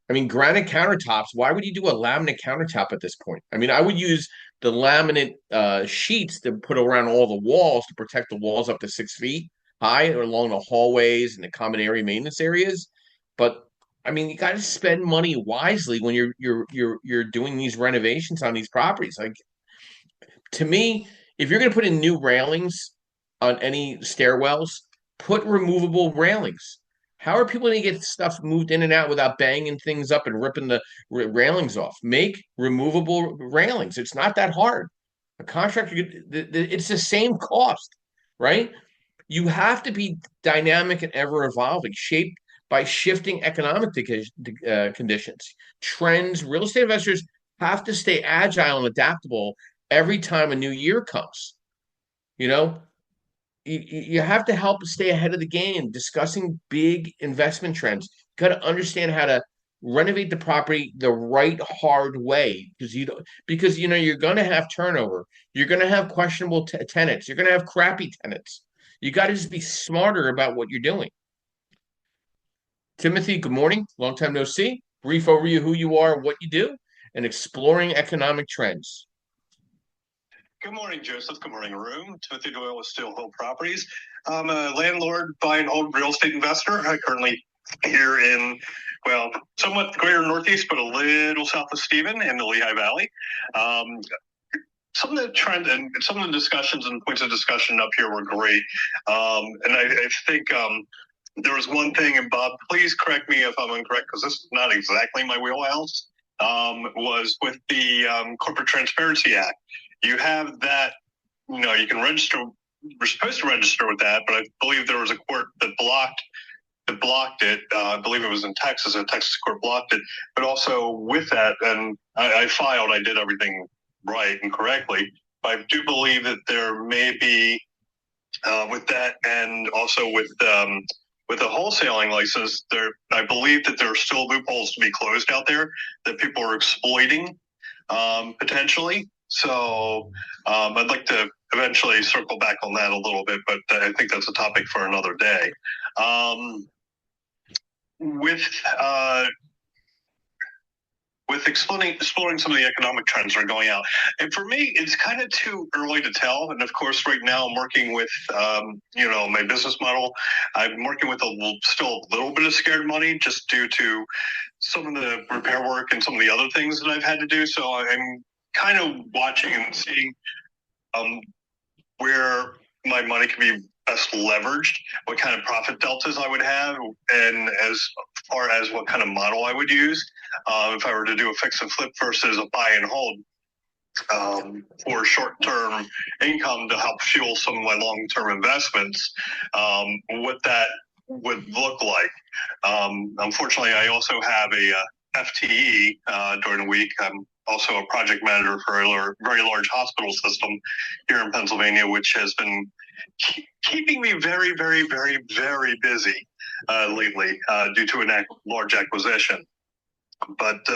I mean, granite countertops, why would you do a laminate countertop at this point? I mean, I would use the laminate sheets to put around all the walls to protect the walls up to 6 feet high or along the hallways and the common area maintenance areas. But I mean, you got to spend money wisely when you're doing these renovations on these properties. Like to me, if you're going to put in new railings on any stairwells, put removable railings. How are people going to get stuff moved in and out without banging things up and ripping the railings off? Make removable railings. It's not that hard. A contractor, it's the same cost, right? You have to be dynamic and ever evolving, shaped by shifting economic conditions, trends. Real estate investors have to stay agile and adaptable every time a new year comes. You know, you have to help stay ahead of the game, discussing big investment trends. You got to understand how to renovate the property the right hard way because you're going to have turnover. You're going to have questionable tenants. You're going to have crappy tenants. You got to just be smarter about what you're doing. Timothy, good morning. Long time no see. Brief overview who you are, what you do, and exploring economic trends. Good morning, Joseph. Good morning, room. Timothy Doyle with Steel Hill Properties. I'm a landlord, buy and hold real estate investor. I currently here in, somewhat the greater Northeast, but a little south of Stephen in the Lehigh Valley. Some of the trend and some of the discussions and points of discussion up here were great. And I think there was one thing, and Bob, please correct me if I'm incorrect, because this is not exactly my wheelhouse, was with the Corporate Transparency Act. You have that, you can register, we're supposed to register with that, but I believe there was a court that blocked it. I believe it was in Texas, a Texas court blocked it. But also with that, and I filed, I did everything right and correctly. But I do believe that there may be, with that and also with a wholesaling license, I believe that there are still loopholes to be closed out there that people are exploiting potentially. So I'd like to eventually circle back on that a little bit, but I think that's a topic for another day. With exploring some of the economic trends that are going out. And for me, it's kind of too early to tell. And of course, right now I'm working with, my business model. I'm working with still a little bit of scared money just due to some of the repair work and some of the other things that I've had to do. So I'm kind of watching and seeing where my money can be best leveraged, what kind of profit deltas I would have, and as far as what kind of model I would use if I were to do a fix and flip versus a buy and hold for short-term income to help fuel some of my long-term investments, what that would look like. Unfortunately, I also have a FTE during the week. I'm also a project manager for a very large hospital system here in Pennsylvania, which has been keeping me very, very, very, very busy lately due to a large acquisition. But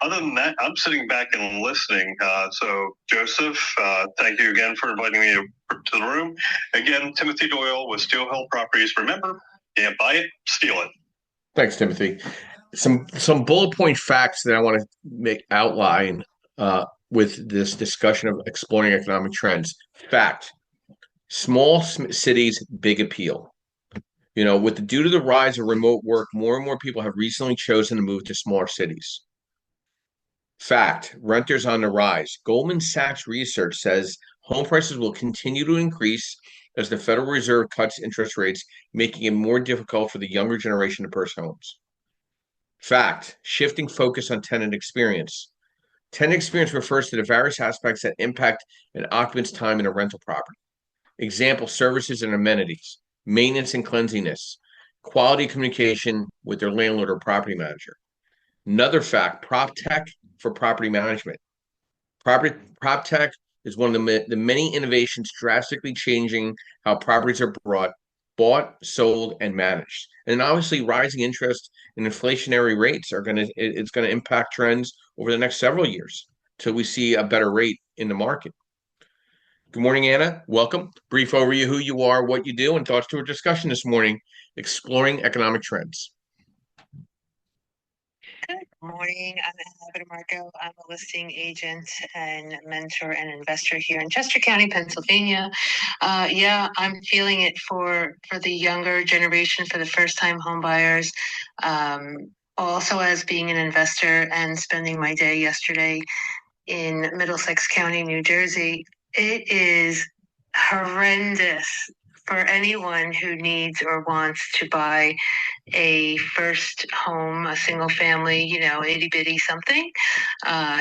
other than that, I'm sitting back and listening. So, Joseph, thank you again for inviting me to the room. Again, Timothy Doyle with Steel Hill Properties. Remember, can't buy it, steal it. Thanks, Timothy. Some bullet point facts that I want to outline with this discussion of exploring economic trends. Fact: small cities, big appeal. Due to the rise of remote work, more and more people have recently chosen to move to smaller cities. Fact: renters on the rise. Goldman Sachs research says home prices will continue to increase as the Federal Reserve cuts interest rates, making it more difficult for the younger generation to purchase homes. Fact, shifting focus on tenant experience. Tenant experience refers to the various aspects that impact an occupant's time in a rental property. Example, services and amenities, maintenance and cleanliness, quality communication with their landlord or property manager. Another fact, prop tech for property management. Prop tech is one of the many innovations drastically changing how properties are bought, sold, and managed. And obviously, rising interest and inflationary rates it's gonna impact trends over the next several years till we see a better rate in the market. Good morning, Anna. Welcome. Brief overview who you are, what you do, and thoughts to our discussion this morning, exploring economic trends. Good morning. I'm Anna Marco. I'm a listing agent and mentor and investor here in Chester County, Pennsylvania. I'm feeling it for the younger generation, for the first-time home buyers. Also, as being an investor and spending my day yesterday in Middlesex County, New Jersey, it is horrendous for anyone who needs or wants to buy a first home, a single family, itty bitty something,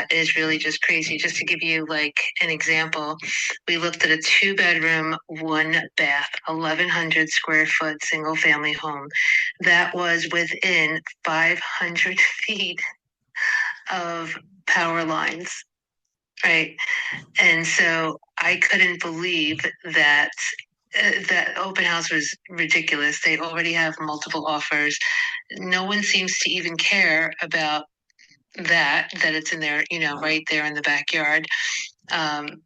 is really just crazy. Just to give you like an example, we looked at a 2-bedroom, 1-bath, 1,100 square foot single family home that was within 500 feet of power lines. Right. And so I couldn't believe that that open house was ridiculous. They already have multiple offers. No one seems to even care about that it's in there, right there in the backyard. And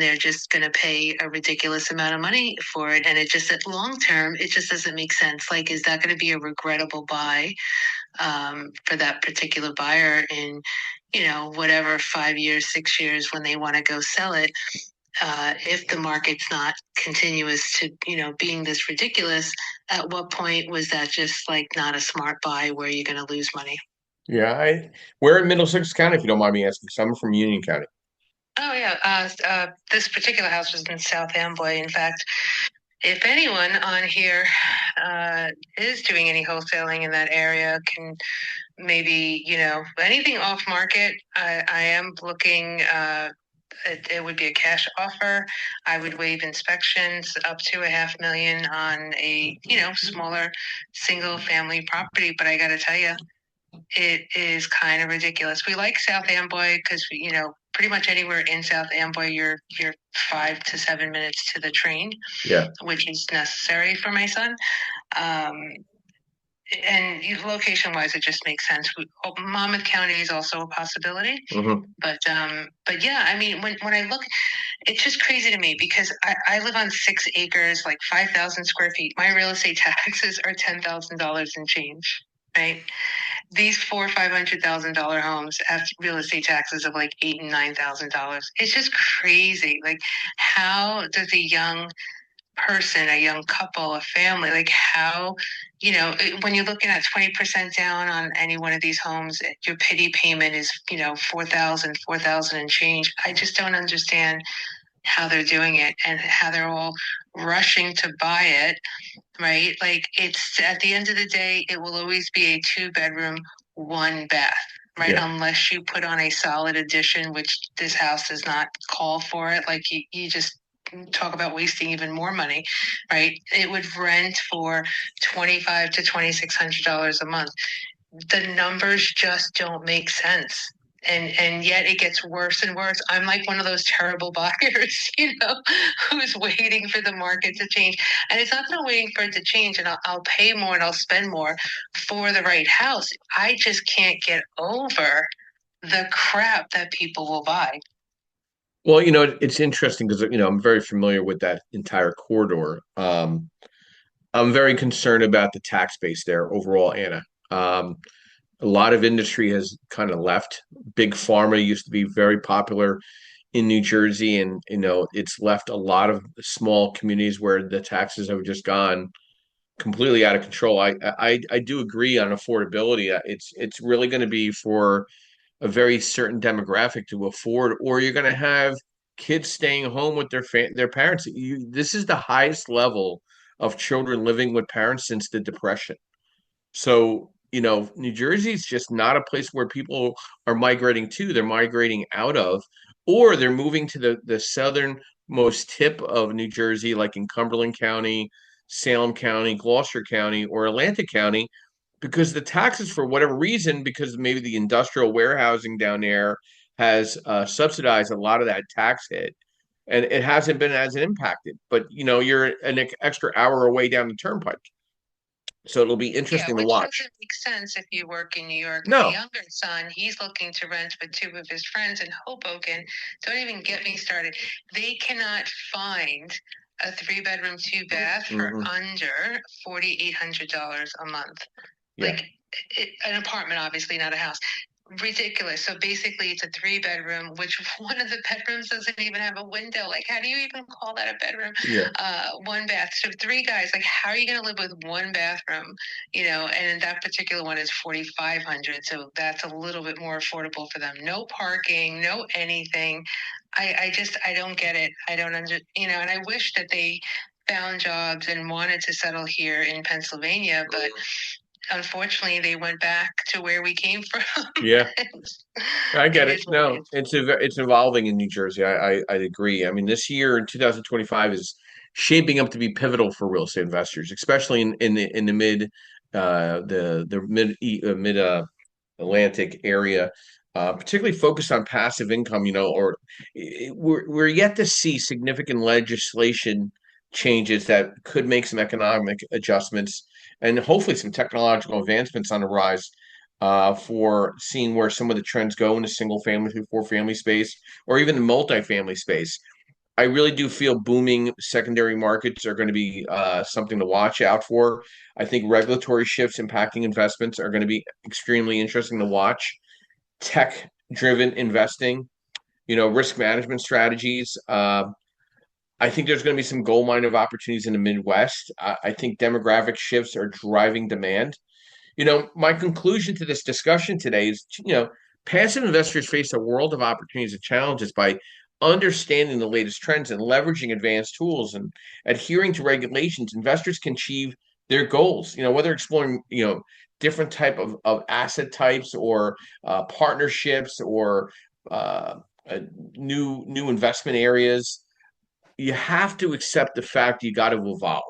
they're just going to pay a ridiculous amount of money for it. And it just, at long term, it just doesn't make sense. Like, is that going to be a regrettable buy for that particular buyer in, whatever, 5 years, 6 years, when they want to go sell it? If the market's not continuous to, being this ridiculous, at what point was that just like not a smart buy where you're going to lose money? Yeah, we're in Middlesex County, if you don't mind me asking. So I'm from Union County. Oh, yeah. This particular house was in South Amboy. In fact, if anyone on here is doing any wholesaling in that area, can maybe, anything off market, I am looking. It would be a cash offer. I would waive inspections up to $500,000 on a, smaller single family property. But I got to tell you, it is kind of ridiculous. We like South Amboy because, pretty much anywhere in South Amboy, you're 5 to 7 minutes to the train, which is necessary for my son. And location-wise, it just makes sense. Monmouth County is also a possibility, but yeah, I mean, when I look, it's just crazy to me because I live on 6 acres, like 5,000 square feet. My real estate taxes are $10,000 and change, right? These $500,000 homes have real estate taxes of like $8,000 and $9,000. It's just crazy. Like, how does a young person, a young couple, a family, like how, when you're looking at 20% down on any one of these homes, your pity payment is, $4,000 and change. I just don't understand how they're doing it and how they're all rushing to buy it, right? Like, it's, at the end of the day, it will always be a 2-bedroom, 1-bath. Right. Yeah. Unless you put on a solid addition, which this house does not call for it. Like, you just talk about wasting even more money, right? It would rent for $2,500 to $2,600 a month. The numbers just don't make sense. And yet it gets worse and worse. I'm like one of those terrible buyers, who's waiting for the market to change. And it's not that I'm waiting for it to change and I'll pay more and I'll spend more for the right house. I just can't get over the crap that people will buy. Well, it's interesting because, I'm very familiar with that entire corridor. I'm very concerned about the tax base there overall, Anna. A lot of industry has kind of left. Big pharma used to be very popular in New Jersey, and it's left a lot of small communities where the taxes have just gone completely out of control. I do agree on affordability. It's really going to be for a very certain demographic to afford, or you're going to have kids staying home with their parents. This is the highest level of children living with parents since the Depression. So New Jersey is just not a place where people are migrating to. They're migrating out of, or they're moving to the southernmost tip of New Jersey, like in Cumberland County, Salem County, Gloucester County, or Atlantic County, because the taxes, for whatever reason, because maybe the industrial warehousing down there has subsidized a lot of that tax hit, and it hasn't been as impacted. But you're an extra hour away down the turnpike, so it'll be interesting to which watch. doesn't make sense if you work in New York. No. My younger son, he's looking to rent with two of his friends in Hoboken. Don't even get me started. They cannot find a 3-bedroom, 2-bath for under $4,800 a month. Yeah. Like an apartment, obviously, not a house. Ridiculous. So basically it's a 3-bedroom, which one of the bedrooms doesn't even have a window. Like, how do you even call that a bedroom? Yeah. 1 bath. So 3 guys, like, how are you going to live with 1 bathroom? And that particular one is $4,500. So that's a little bit more affordable for them. No parking, no anything. I don't get it. I don't and I wish that they found jobs and wanted to settle here in Pennsylvania, but unfortunately, they went back to where we came from. Yeah, I get it. No, it's it's evolving in New Jersey. I agree. I mean, this year in 2025 is shaping up to be pivotal for real estate investors, especially in the mid Atlantic area, particularly focused on passive income. We're yet to see significant legislation changes that could make some economic adjustments and hopefully some technological advancements on the rise, for seeing where some of the trends go in the single family through 4-family space or even the multifamily space. I really do feel booming secondary markets are going to be something to watch out for. I think regulatory shifts impacting investments are going to be extremely interesting to watch. Tech-driven investing, risk management strategies. I think there's going to be some gold mine of opportunities in the Midwest. I think demographic shifts are driving demand. My conclusion to this discussion today is, passive investors face a world of opportunities and challenges by understanding the latest trends and leveraging advanced tools and adhering to regulations. Investors can achieve their goals, whether exploring, different type of asset types or partnerships or new investment areas. You have to accept the fact you got to evolve.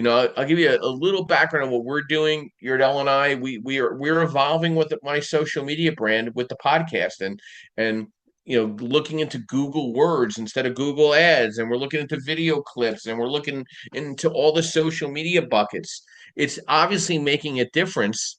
I'll give you a little background on what we're doing here at L&I. We're evolving with my social media brand with the podcast and looking into Google Words instead of Google Ads, and we're looking into video clips, and we're looking into all the social media buckets. It's obviously making a difference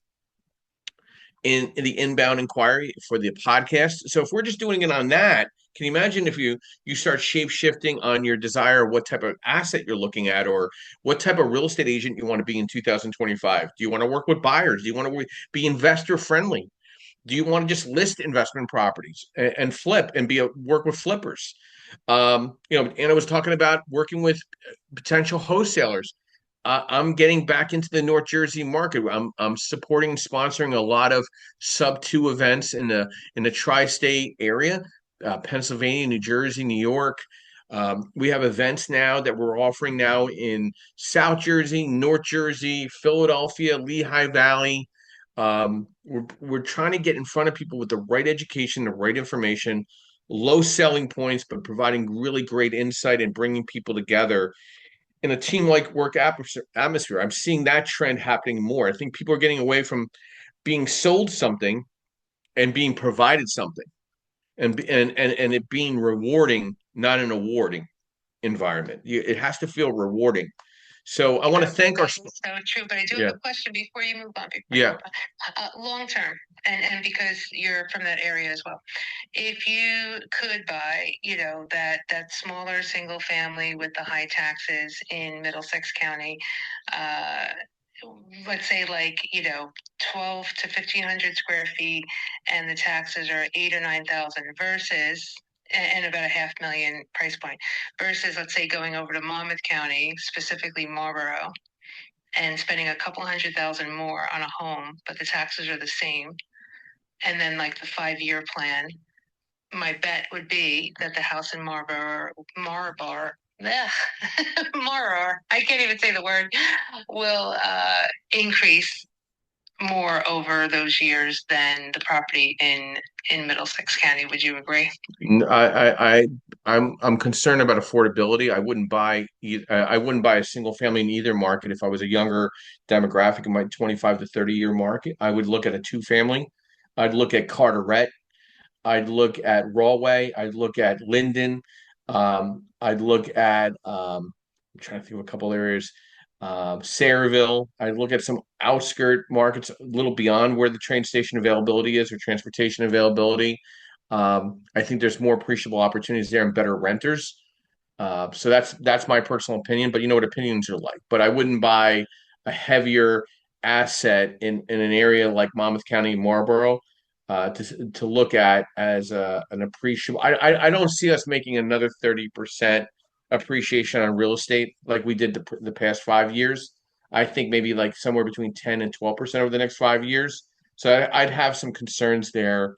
in the inbound inquiry for the podcast. So if we're just doing it on that, can you imagine if you start shape shifting on your desire, what type of asset you're looking at, or what type of real estate agent you want to be in 2025? Do you want to work with buyers? Do you want to be investor friendly? Do you want to just list investment properties and flip and work with flippers? Anna was talking about working with potential wholesalers. I'm getting back into the North Jersey market. I'm supporting and sponsoring a lot of sub-2 events in the tri-state area, Pennsylvania, New Jersey, New York. We have events now that we're offering now in South Jersey, North Jersey, Philadelphia, Lehigh Valley. We're trying to get in front of people with the right education, the right information, low selling points, but providing really great insight and bringing people together in a team-like work atmosphere. I'm seeing that trend happening more. I think people are getting away from being sold something and being provided something, and it being rewarding, not an awarding environment. It has to feel rewarding. So I want to thank our. So true, but I do have a question before you move on. Long term, and because you're from that area as well, if you could buy, that smaller single family with the high taxes in Middlesex County, let's say 12 to 1,500 square feet, and the taxes are 8,000 or 9,000 versus and about $500,000 price point versus, let's say, going over to Monmouth County, specifically Marlborough, and spending a couple $100,000 more on a home, but the taxes are the same. And then the 5-year plan, my bet would be that the house in Marlborough, I can't even say the word, will increase more over those years than the property in Middlesex County. Would you agree? I'm concerned about affordability. I wouldn't buy a single family in either market if I was a younger demographic in my 25 to 30-year market. I would look at a two family. I'd look at Carteret. I'd look at Rawway. I'd look at Linden. I'd look at I'm trying to think of a couple areas. Sayreville. I'd look at some outskirt markets a little beyond where the train station availability is or transportation availability. I think there's more appreciable opportunities there and better renters. So that's my personal opinion, but you know what opinions are like. But I wouldn't buy a heavier asset in an area like Monmouth County, Marlborough, to look at as an appreciable. I don't see us making another 30% appreciation on real estate like we did the past 5 years. I think maybe like somewhere between 10 and 12% over the next 5 years. So I'd have some concerns there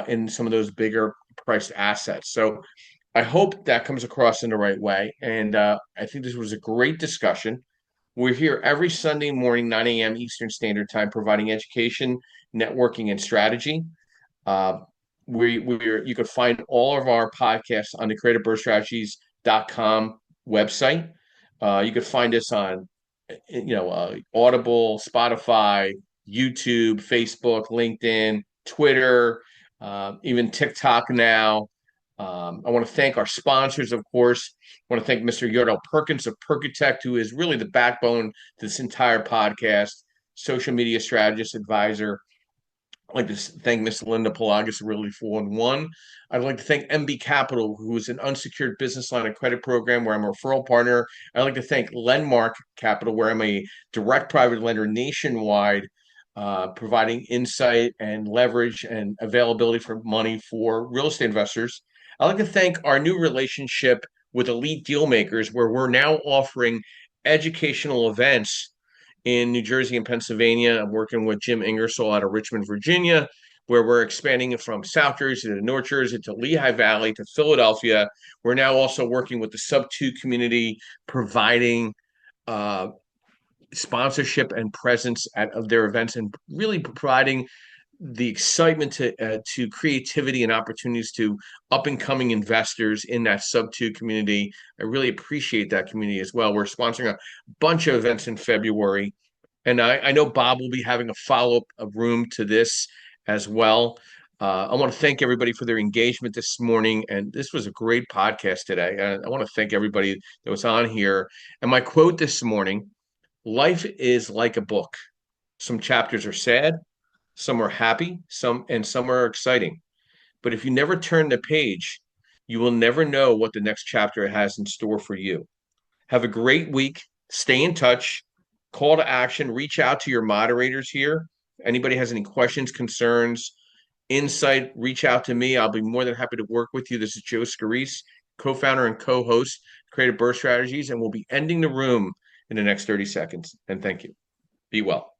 in some of those bigger priced assets. So I hope that comes across in the right way. And I think this was a great discussion. We're here every Sunday morning, 9 a.m. Eastern Standard Time, providing education, networking, and strategy. Uh, you could find all of our podcasts on the creativebirdstrategies.com website. You could find us on, Audible, Spotify, YouTube, Facebook, LinkedIn, Twitter, even TikTok now. I want to thank our sponsors, of course. I want to thank Mr. Yordell Perkins of Perkatech, who is really the backbone to this entire podcast, social media strategist, advisor. I'd like to thank Ms. Linda Pelagas, really 411. I'd like to thank MB Capital, who is an unsecured business line of credit program where I'm a referral partner. I'd like to thank Lendmark Capital, where I'm a direct private lender nationwide, providing insight and leverage and availability for money for real estate investors. I'd like to thank our new relationship with Elite Dealmakers, where we're now offering educational events in New Jersey and Pennsylvania. I'm working with Jim Ingersoll out of Richmond, Virginia, where we're expanding it from South Jersey to North Jersey to Lehigh Valley to Philadelphia. We're now also working with the Sub-2 community, providing sponsorship and presence of their events and really providing the excitement to creativity and opportunities to up and coming investors in that Sub-2 community. I really appreciate that community as well. We're sponsoring a bunch of events in February, and I know Bob will be having a follow-up room to this as well. I want to thank everybody for their engagement this morning, and this was a great podcast today. I want to thank everybody that was on here. And my quote this morning: "Life is like a book. Some chapters are sad, some are happy, some are exciting. But if you never turn the page, you will never know what the next chapter has in store for you." Have a great week. Stay in touch. Call to action. Reach out to your moderators here. Anybody has any questions, concerns, insight, reach out to me. I'll be more than happy to work with you. This is Joe Scarice, co-founder and co-host, Creative Birth Strategies, and we'll be ending the room in the next 30 seconds. And thank you. Be well.